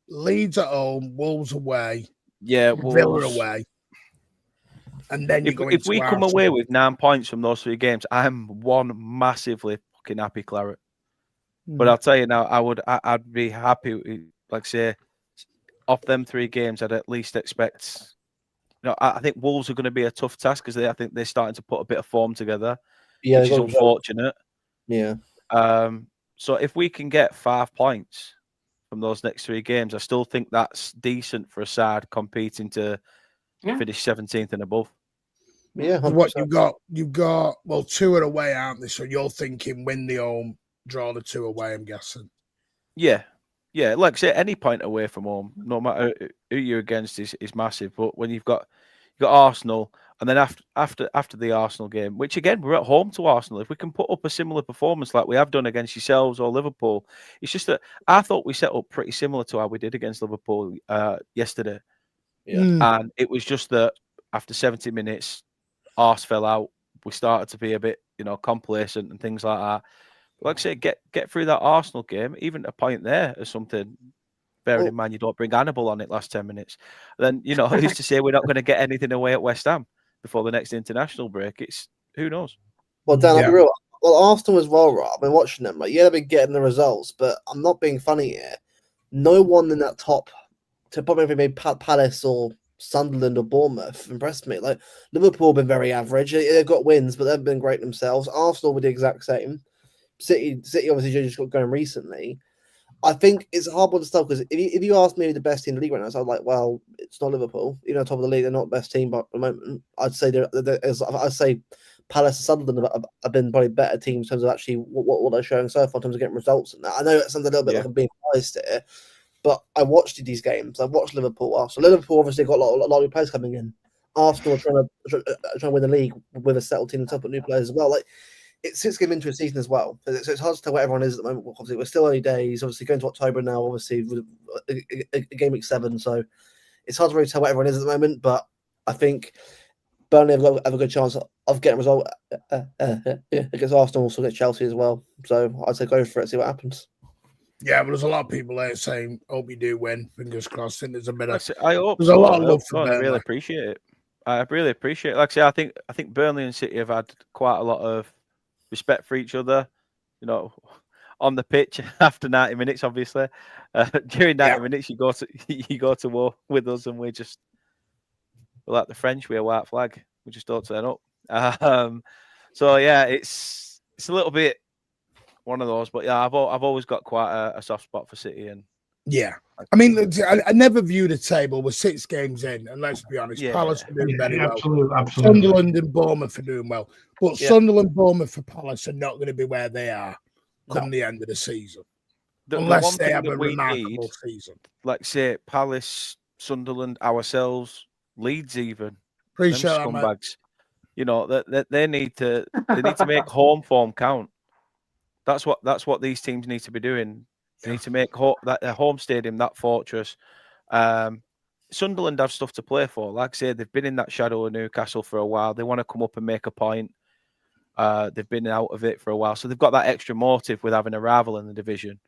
Speaker 1: Leeds at home, Wolves away,
Speaker 2: Wolves.
Speaker 1: Villa away, and then
Speaker 2: if we come away with 9 points from those 3 games, I'm one massively fucking happy claret. But I'll tell you now, I'd be happy. Like say, off them 3 games, I'd at least expect. I think Wolves are going to be a tough task because I think they're starting to put a bit of form together, which is unfortunate.
Speaker 4: Yeah.
Speaker 2: So if we can get 5 points from those next 3 games, I still think that's decent for a side competing to finish 17th and above.
Speaker 4: Yeah. 100%.
Speaker 1: What you've got? Well, 2 are away, aren't they? So you're thinking win the home, draw the 2 away. I'm guessing.
Speaker 2: Yeah. Yeah, like I say, any point away from home, no matter who you're against, is massive. But when you've got Arsenal, and then after the Arsenal game, which again we're at home to Arsenal, if we can put up a similar performance like we have done against yourselves or Liverpool, it's just that I thought we set up pretty similar to how we did against Liverpool yesterday.
Speaker 4: Yeah.
Speaker 2: And it was just that after 70 minutes, Arse fell out. We started to be a bit, complacent and things like that. But like I say, get through that Arsenal game, even a point there or something. Bearing in mind you don't bring Hannibal on it last 10 minutes. Then, who's to say we're not going to get anything away at West Ham before the next international break? It's who knows.
Speaker 4: Well, Dan, I'll be real. Well, Arsenal as well, right? I've been watching them, right? Yeah, they've been getting the results, but I'm not being funny here. No one in that top, to probably maybe Palace or Sunderland or Bournemouth, impressed me. Like Liverpool have been very average. They've got wins, but they've been great themselves. Arsenal were the exact same. City obviously just got going recently. I think it's a hard one to stop because if you ask me who the best team in the league right now, so I'm like, well, it's not Liverpool. Top of the league, they're not the best team, but at the moment, I'd say Palace and Sunderland have been probably better teams in terms of actually what they're showing so far in terms of getting results. And that I know it sounds a little bit like I'm being biased here, but I watched these games. I watched Liverpool. So Liverpool obviously got a lot of new players coming in. Arsenal are trying to win the league with a settled team and top of new players as well. Like it's 6 games into a season as well, so it's hard to tell where everyone is at the moment. Obviously, we're still early days. Obviously, going to October now. Obviously, with a game week 7, so it's hard to really tell where everyone is at the moment. But I think Burnley have a good chance of getting a result against Arsenal, also against Chelsea as well. So I'd say go for it, see what happens.
Speaker 1: Yeah, but there's a lot of people there saying, "Hope you do win." Fingers crossed. And there's a bit of
Speaker 2: I hope
Speaker 1: there's a lot of love for Burnley.
Speaker 2: I really appreciate it. I really appreciate it. Like I say, I think Burnley and City have had quite a lot of respect for each other, on the pitch after 90 minutes. Obviously, during 90 minutes, you go to war with us, and we're like the French. We're a white flag. We just don't turn up. So yeah, it's a little bit one of those. But yeah, I've always got quite a soft spot for City, and
Speaker 1: yeah. I mean, I never viewed a table with 6 games in, and let's be honest, Palace are doing very well.
Speaker 5: Absolutely.
Speaker 1: Sunderland and Bournemouth are doing well, but Sunderland, Bournemouth, and Palace are not going to be where they are come the end of the season, unless they have a remarkable season.
Speaker 2: Like say Palace, Sunderland, ourselves, Leeds, even
Speaker 1: Appreciate
Speaker 2: them scumbags. That they need to make home form count. That's what these teams need to be doing. They need to make that home stadium, that fortress. Sunderland have stuff to play for. Like I say, they've been in that shadow of Newcastle for a while. They want to come up and make a point. They've been out of it for a while, so they've got that extra motive with having a rival in the division.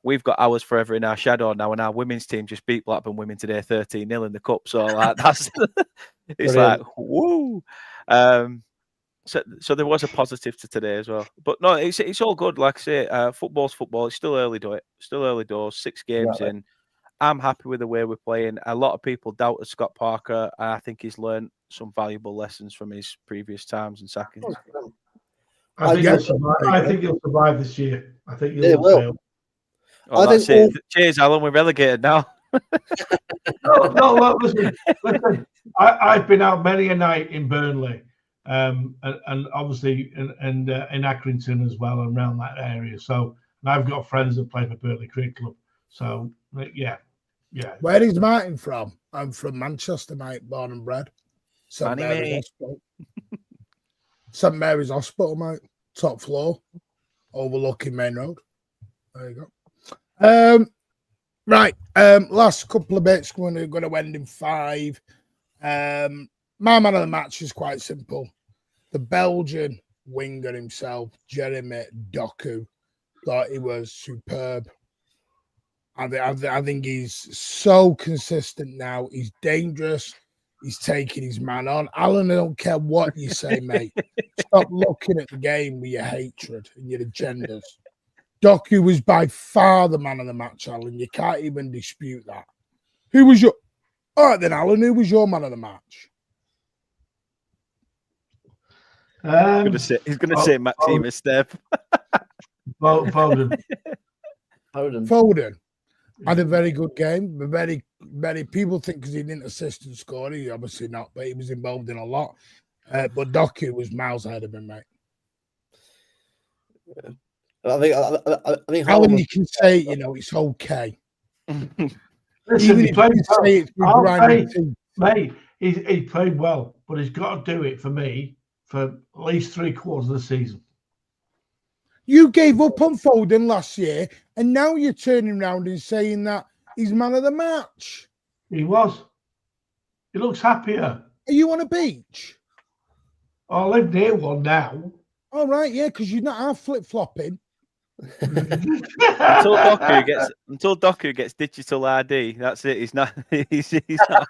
Speaker 2: We've got ours forever in our shadow now, and our women's team just beat Blackburn women today 13-0 in the cup. So that's it's like woo. So there was a positive to today as well, but no, it's all good. Like I say, football's football. It's still early doors. 6 games in. I'm happy with the way we're playing. A lot of people doubted Scott Parker, and I think he's learned some valuable lessons from his previous times and sackings.
Speaker 5: I think he'll survive this year. I think he'll fail.
Speaker 2: Oh, that's it. Cheers, Alan. We're relegated now.
Speaker 5: No, listen. I've been out many a night in Burnley. And obviously in Accrington as well, and around that area. So, and I've got friends that play for Burnley Cricket Club. So, yeah.
Speaker 1: Where is Martin from? I'm from Manchester, mate, born and bred. St Mary's Hospital. St Mary's Hospital, mate. Top floor, overlooking Main Road. There you go. Right. Last couple of bits. We're going to end in 5. My man of the match is quite simple. The Belgian winger himself, Jeremy Doku, thought he was superb. I think he's so consistent now. He's dangerous. He's taking his man on. Alan, I don't care what you say, mate. Stop looking at the game with your hatred and your agendas. Doku was by far the man of the match, Alan. You can't even dispute that. Who was your... All right, then, Alan, who was your man of the match?
Speaker 2: He's going to say Maxima Steph.
Speaker 5: Foden.
Speaker 1: Foden had a very good game. Very people think because he didn't assist and score, he obviously not, but he was involved in a lot. But Doku was miles ahead of him, mate.
Speaker 4: I think
Speaker 1: Alan,
Speaker 4: Haaland
Speaker 1: you can say, you know, it's okay.
Speaker 5: Listen,
Speaker 1: Even
Speaker 5: he
Speaker 1: if you
Speaker 5: played
Speaker 1: can
Speaker 5: well.
Speaker 1: say it's with
Speaker 5: I'll
Speaker 1: grinding
Speaker 5: say,
Speaker 1: teeth.
Speaker 5: mate, he played well, but he's got to do it for me for at least 3/4 of the season.
Speaker 1: You gave up on Foden last year, and now you're turning around and saying that he's man of the match.
Speaker 5: He was. He looks happier.
Speaker 1: Are you on a beach?
Speaker 5: I live near one now.
Speaker 1: All right, yeah, because you're not half flip-flopping.
Speaker 2: Until Doku gets digital ID, that's it. He's not. He's not.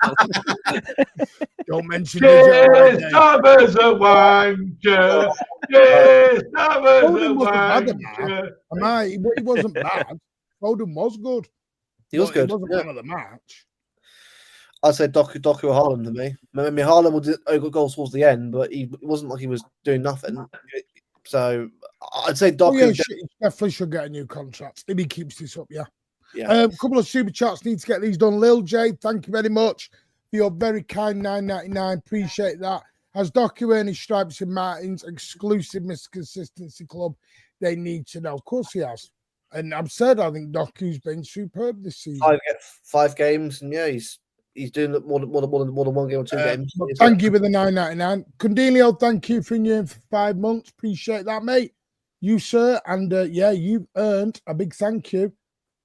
Speaker 1: Don't mention digital
Speaker 5: Yes,
Speaker 1: ID.
Speaker 5: Thomas a wanker. Yes, Thomas a
Speaker 1: Foden wasn't bad at
Speaker 5: wanker.
Speaker 1: that. He wasn't bad. Foden was good.
Speaker 4: he was good.
Speaker 1: He wasn't
Speaker 4: Yeah.
Speaker 1: man of the match.
Speaker 4: I'd say Doku or Haaland for me. I mean, Haaland got goals towards the end, but it wasn't like he was doing nothing. So I'd say
Speaker 1: Oh,
Speaker 4: Doku.
Speaker 1: yeah, he definitely should get a new contract if he keeps this up, yeah.
Speaker 4: Yeah.
Speaker 1: A couple of super chats need to get these done. Lil J, thank you very much for your very kind $9.99. Appreciate that. Has Doku earned his stripes in Martin's exclusive Mr. Consistency Club? They need to know. Of course he has. And I've said I think Doku's been superb this season.
Speaker 4: 5 games, and yeah, he's doing more than one game or 2 games.
Speaker 1: Thank you for the $9.99. Condilio, thank you for your 5 months. Appreciate that, mate. You, sir, and yeah, you've earned a big thank you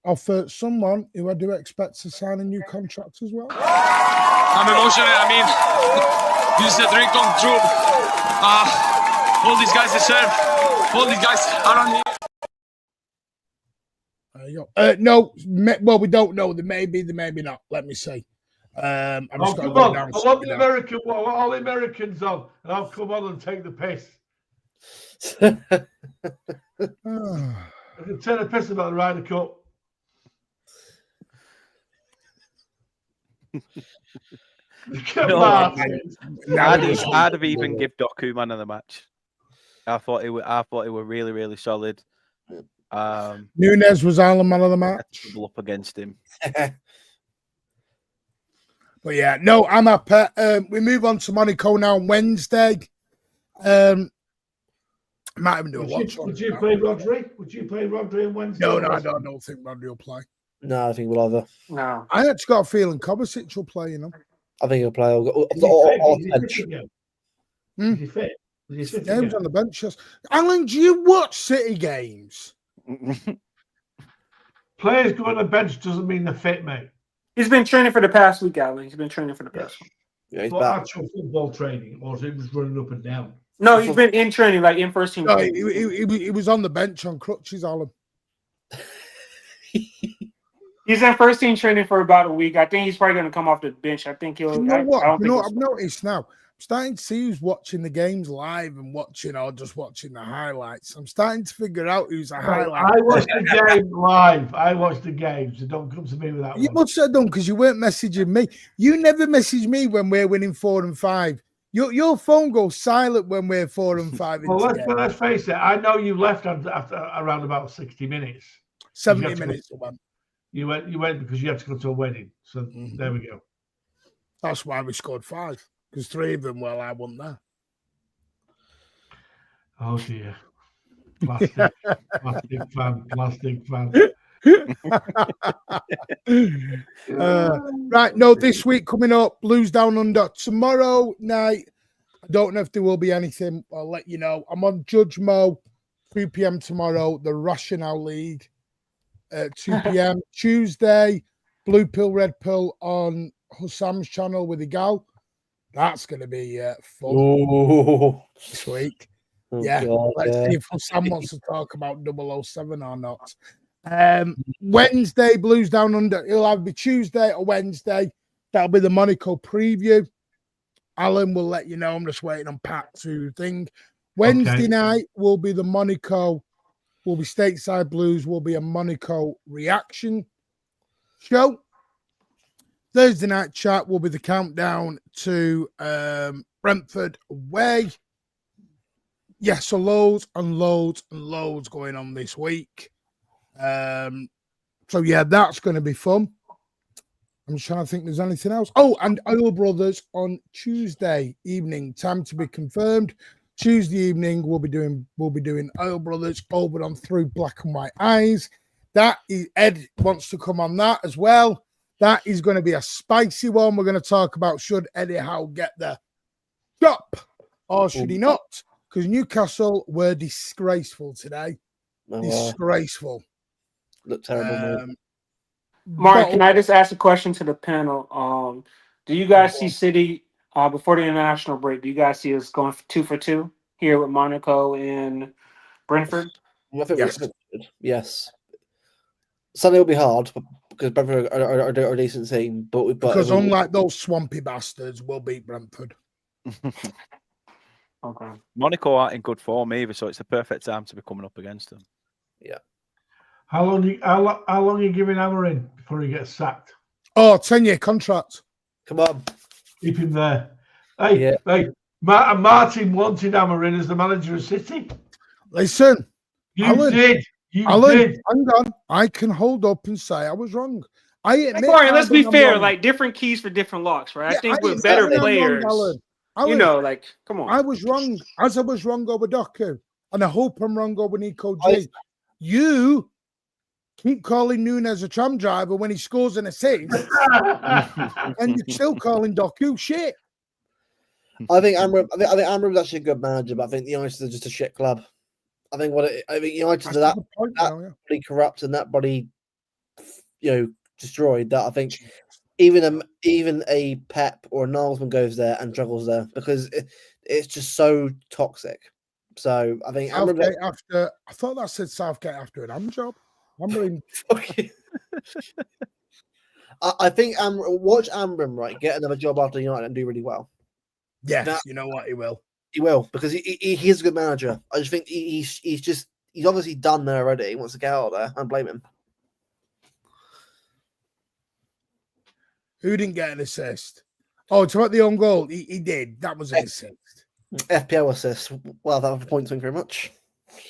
Speaker 1: off someone who I do expect to sign a new contract as well.
Speaker 6: I'm emotional. I mean, this is a dream come true. All these guys deserve. All these guys are on me.
Speaker 1: There you go. No, well, we don't know. There may be, not. Let me see. I'm just going to go down.
Speaker 5: I want the American one. I want all the Americans on, and I'll come on and take the piss. I can take the piss about the Ryder Cup.
Speaker 2: I'd have even give Doku man of the match. I thought he were really, really solid.
Speaker 1: Nunes was Ireland man of the match.
Speaker 2: Up against him.
Speaker 1: But yeah, no, I'm happy. We move on to Monaco now on Wednesday. Might even do a watch.
Speaker 5: Would you play Rodri? Would you play Rodri on Wednesday?
Speaker 1: No, I don't think Rodri will play.
Speaker 4: No, I think we'll either.
Speaker 3: No.
Speaker 1: I actually got a feeling Kovacic will play, you know.
Speaker 4: I think he'll play.
Speaker 5: Is he fit? Is he fit?
Speaker 1: Yeah, he was on the bench. Yes. Alan, do you watch City games?
Speaker 5: Players going on the bench doesn't mean they're fit, mate.
Speaker 3: He's been training for the past week, Alan. He's been training for the past week.
Speaker 4: Yeah, he's
Speaker 5: But
Speaker 4: back.
Speaker 5: actual football training, or is it just running up and down?
Speaker 3: No, he's been in training, like in first team.
Speaker 1: No, he was on the bench on crutches, Alan.
Speaker 3: He's in first team training for about a week. I think he's probably going to come off the bench. I think he'll.
Speaker 1: You know what?
Speaker 3: I don't think
Speaker 1: I've noticed now. I'm starting to see who's watching the games live and watching or just watching the highlights. I'm starting to figure out who's a highlight.
Speaker 5: I watched the game live. I watched the game, so don't come to me with that
Speaker 1: You
Speaker 5: one.
Speaker 1: must have done because you weren't messaging me. You never message me when we're winning 4 and 5. Your phone goes silent when we're 4 and 5.
Speaker 5: Well, let's face it. I know you left after around about 60 minutes.
Speaker 1: 70 minutes.
Speaker 5: You went because you had to go to a wedding. So there we go.
Speaker 1: That's why we scored 5 because 3 of them. Well, I wasn't there.
Speaker 5: Oh dear. Plastic fan.
Speaker 1: Right, no, this week coming up, Blues Down Under tomorrow night. I don't know if there will be anything. I'll let you know. I'm on Judge Mo, 2 p.m. tomorrow, the Rationale League, 2 p.m. Tuesday, Blue Pill, Red Pill on Hussam's channel with Igal. That's going to be fun this week. Yeah,
Speaker 4: God,
Speaker 1: let's see if Hussam wants to talk about 007 or not. Wednesday, Blues Down Under. It'll either be Tuesday or Wednesday. That'll be the Monaco preview. Alan will let you know. I'm just waiting on Pat to think. Wednesday night will be the Monaco. Will be Stateside Blues. Will be a Monaco reaction show. Thursday night chat will be the countdown to Brentford away. Yeah, so loads and loads and loads going on this week. So yeah, that's going to be fun. I'm just trying to think there's anything else. Oh, and Oil Brothers on Tuesday evening, time to be confirmed. Tuesday evening, we'll be doing Oil Brothers over on Through Black and White Eyes. That is, Ed wants to come on that as well. That is going to be a spicy one. We're going to talk about should Eddie Howe get the job or should he not? Because Newcastle were disgraceful today. Disgraceful.
Speaker 4: Look terrible.
Speaker 3: Martin, can I just ask a question to the panel? Do you guys see City before the international break? Do you guys see us going 2 for 2 here with Monaco and Brentford?
Speaker 4: Yes. Sunday will be hard because Brentford are a decent team, but
Speaker 1: because unlike those swampy bastards, we'll beat Brentford.
Speaker 3: Okay.
Speaker 2: Monaco aren't in good form either, so it's the perfect time to be coming up against them.
Speaker 4: Yeah.
Speaker 5: How long are you giving Amorim before he gets sacked?
Speaker 1: Oh, 10-year contract.
Speaker 4: Come on.
Speaker 5: Keep him there. Hey, Martin wanted Amorim as the manager of City.
Speaker 1: Listen,
Speaker 5: Alan did.
Speaker 1: Hang on. I can hold up and say I was wrong. I admit.
Speaker 3: Martin, let's be fair. Like different keys for different locks, right?
Speaker 1: Yeah,
Speaker 3: I think with better players,
Speaker 1: Alan,
Speaker 3: you know, like come on.
Speaker 1: I was wrong, as I was wrong over Doku, and I hope I'm wrong over Nico G. You keep calling Nunes a tram driver when he scores an assist, and you're still calling Doku shit.
Speaker 4: I think Amorim is actually a good manager, but I think the United are just a shit club. I think United are that body corrupt and that body, destroyed. That I think even a Pep or a Nagelsmann goes there and struggles there because it's just so toxic. So I think
Speaker 1: Southgate after I thought that said Southgate after an AM job.
Speaker 4: I think watch Amorim get another job after United and do really well.
Speaker 1: Yes, you know what, he will.
Speaker 4: He will because he is a good manager. I just think he's obviously done there already. He wants to get out of there. I don't blame him.
Speaker 1: Who didn't get an assist? Oh, it's about the own goal. He did. That was an assist.
Speaker 4: FPL assist. Well, that was a point. Thank you very much.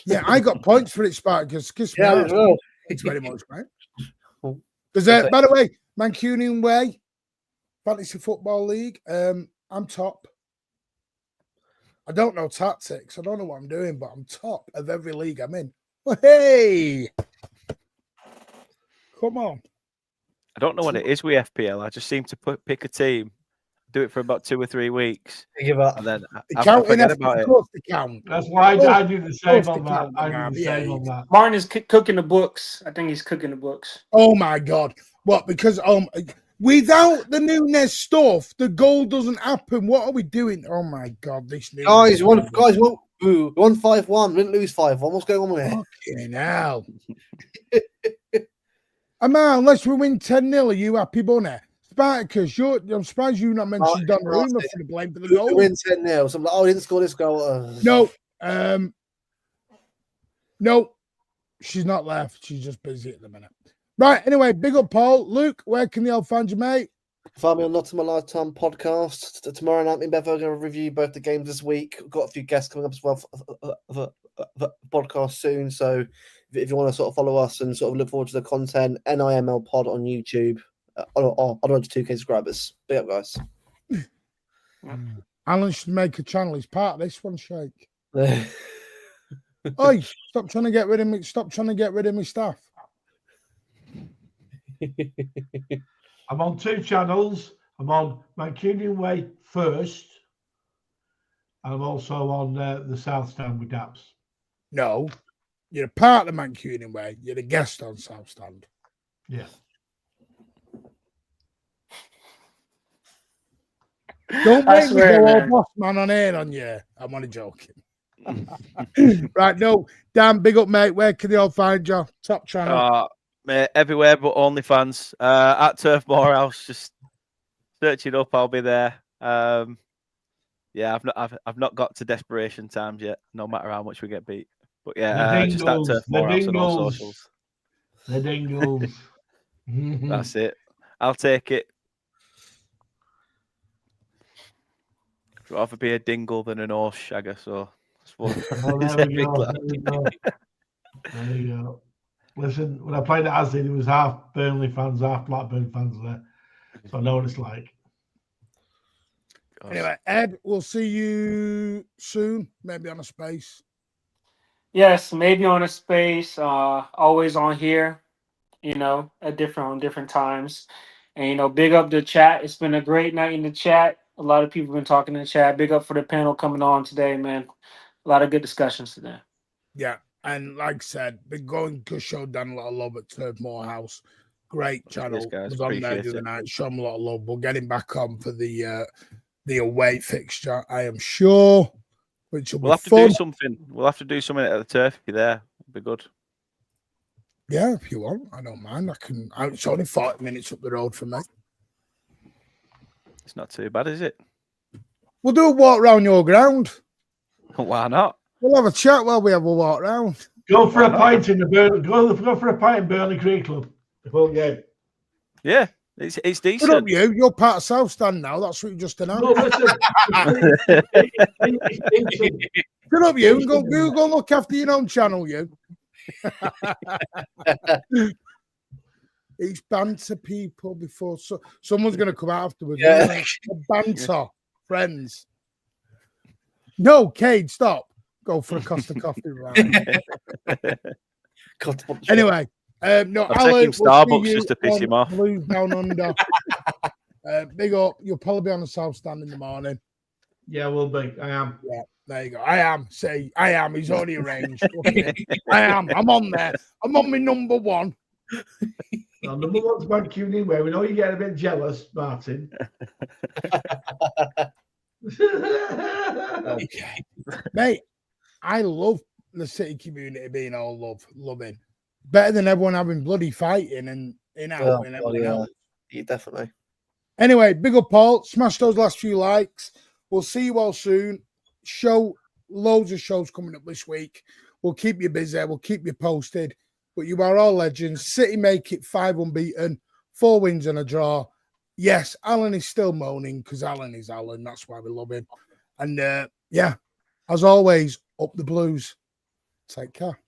Speaker 1: Yeah, I got points for it, Spartacus. Kiss me.
Speaker 4: Yeah, well.
Speaker 1: Thanks very much, mate. Because, by the way, Mancunian Way, Fantasy Football League, I'm top. I don't know tactics. I don't know what I'm doing, but I'm top of every league I'm in. Well, hey! Come on.
Speaker 2: I don't know what it is with FPL. I just seem to pick a team, do it for about 2 or 3 weeks,
Speaker 4: give up,
Speaker 2: and then I forget about it.
Speaker 5: That's why I do the same on that. I do the same on that.
Speaker 3: Martin is cooking the books. I think he's cooking the books.
Speaker 1: Oh my God! What? Because without the Nunes stuff, the goal doesn't happen. What are we doing? Oh my God! This
Speaker 4: guys won 5-1. Didn't lose 5-1. What's going on with it?
Speaker 1: Fucking hell! Unless we win 10-0, are you happy, bunny? Spartacus, I'm surprised you not mentioned Donnarumma for the blame for the goal.
Speaker 4: We win 10-0. So I'm like, he didn't score this goal.
Speaker 1: No, she's not left. She's just busy at the minute. Right, anyway, big up, Paul. Luke, where can the old find you, mate?
Speaker 4: Find me on Not in My Lifetime podcast. Tomorrow night, me and Bev are going to review both the games this week. We've got a few guests coming up as well for the podcast soon. So if you want to sort of follow us and sort of look forward to the content, NIML Pod on YouTube. On road to 2K subscribers. Big up, guys.
Speaker 1: Alan should make a channel. He's part of this one, Shake. Oi, stop trying to get rid of me. Stop trying to get rid of me staff.
Speaker 5: I'm on 2 channels. I'm on Mancunian Way first. And I'm also on the South Stand with Daps.
Speaker 1: No, you're a part of the Mancunian Way. You're a guest on South Stand.
Speaker 5: Yeah.
Speaker 1: Don't make me go all boss man on air on you. I'm only joking. Right, no, Dan, big up, mate. Where can they all find you? Top channel.
Speaker 2: Mate, everywhere but OnlyFans. At Turf Morehouse, just search it up. I'll be there. Yeah, I've not got to desperation times yet. No matter how much we get beat. But yeah, just at Turf Morehouse on all socials.
Speaker 5: The dingles.
Speaker 2: That's it. I'll take it. I'd rather be a dingle than an horse shagger, so
Speaker 5: there we go. There you go. Listen, when I played at Ashley, there was half Burnley fans, half Blackburn fans there. So I know what it's like.
Speaker 2: God.
Speaker 1: Anyway, Ed, we'll see you soon, maybe on a space.
Speaker 3: Yes, maybe on a space. Always on here. At different times. And big up the chat. It's been a great night in the chat. A lot of people been talking in the chat. Big up for the panel coming on today, man. A lot of good discussions today.
Speaker 1: Yeah, and like I said, been going to show Dan a lot of love at Turf Morehouse. Great channel.
Speaker 2: guys.
Speaker 1: Was on there
Speaker 2: Appreciate
Speaker 1: the other
Speaker 2: it.
Speaker 1: night. Show him a lot of love. We'll get him back on for the away fixture, I am sure. Which will
Speaker 2: We'll
Speaker 1: be
Speaker 2: have to
Speaker 1: fun.
Speaker 2: do something. We'll have to do something at the turf. If you're there, it'll be good.
Speaker 1: Yeah, if you want, I don't mind. It's only 40 minutes up the road from me.
Speaker 2: It's not too bad, is it?
Speaker 1: We'll do a walk around your ground.
Speaker 2: Why not?
Speaker 1: We'll have a chat while we have a walk round.
Speaker 5: Go for a pint in the Burnley. Go for a pint in Burnley Creek Club. The whole game.
Speaker 2: Yeah, it's
Speaker 1: Good
Speaker 2: decent.
Speaker 1: up you. You're part of South Stand now. That's what you just announced.
Speaker 5: No, listen.
Speaker 1: Good up you. Go look after your own channel, you. It's banter, people. Before someone's going to come out afterwards.
Speaker 4: Yeah.
Speaker 1: Banter, friends. No, Cade, stop. Go for a Costa coffee round. Anyway, no,
Speaker 2: I'll
Speaker 1: Alan,
Speaker 2: take him Starbucks just to piss him off.
Speaker 1: Blues Down Under. Big up. You'll probably be on the South Stand in the morning.
Speaker 5: Yeah, we'll be. I am.
Speaker 1: Yeah, there you go. I am. Say, I am. He's already arranged. Okay. I am. I'm on there. I'm on my number one.
Speaker 5: Well, number one's Man Q where we know you get a bit jealous, Martin.
Speaker 1: Okay. Mate, I love the city community being all loving. Better than everyone having bloody fighting and out and everyone else.
Speaker 4: Yeah, definitely.
Speaker 1: Anyway, big up, Paul. Smash those last few likes. We'll see you all soon. Loads of shows coming up this week. We'll keep you busy. We'll keep you posted. But you are all legends. City make it 5 unbeaten, 4 wins and a draw. Yes, Alan is still moaning because Alan is Alan. That's why we love him. And yeah, as always, up the Blues. Take care.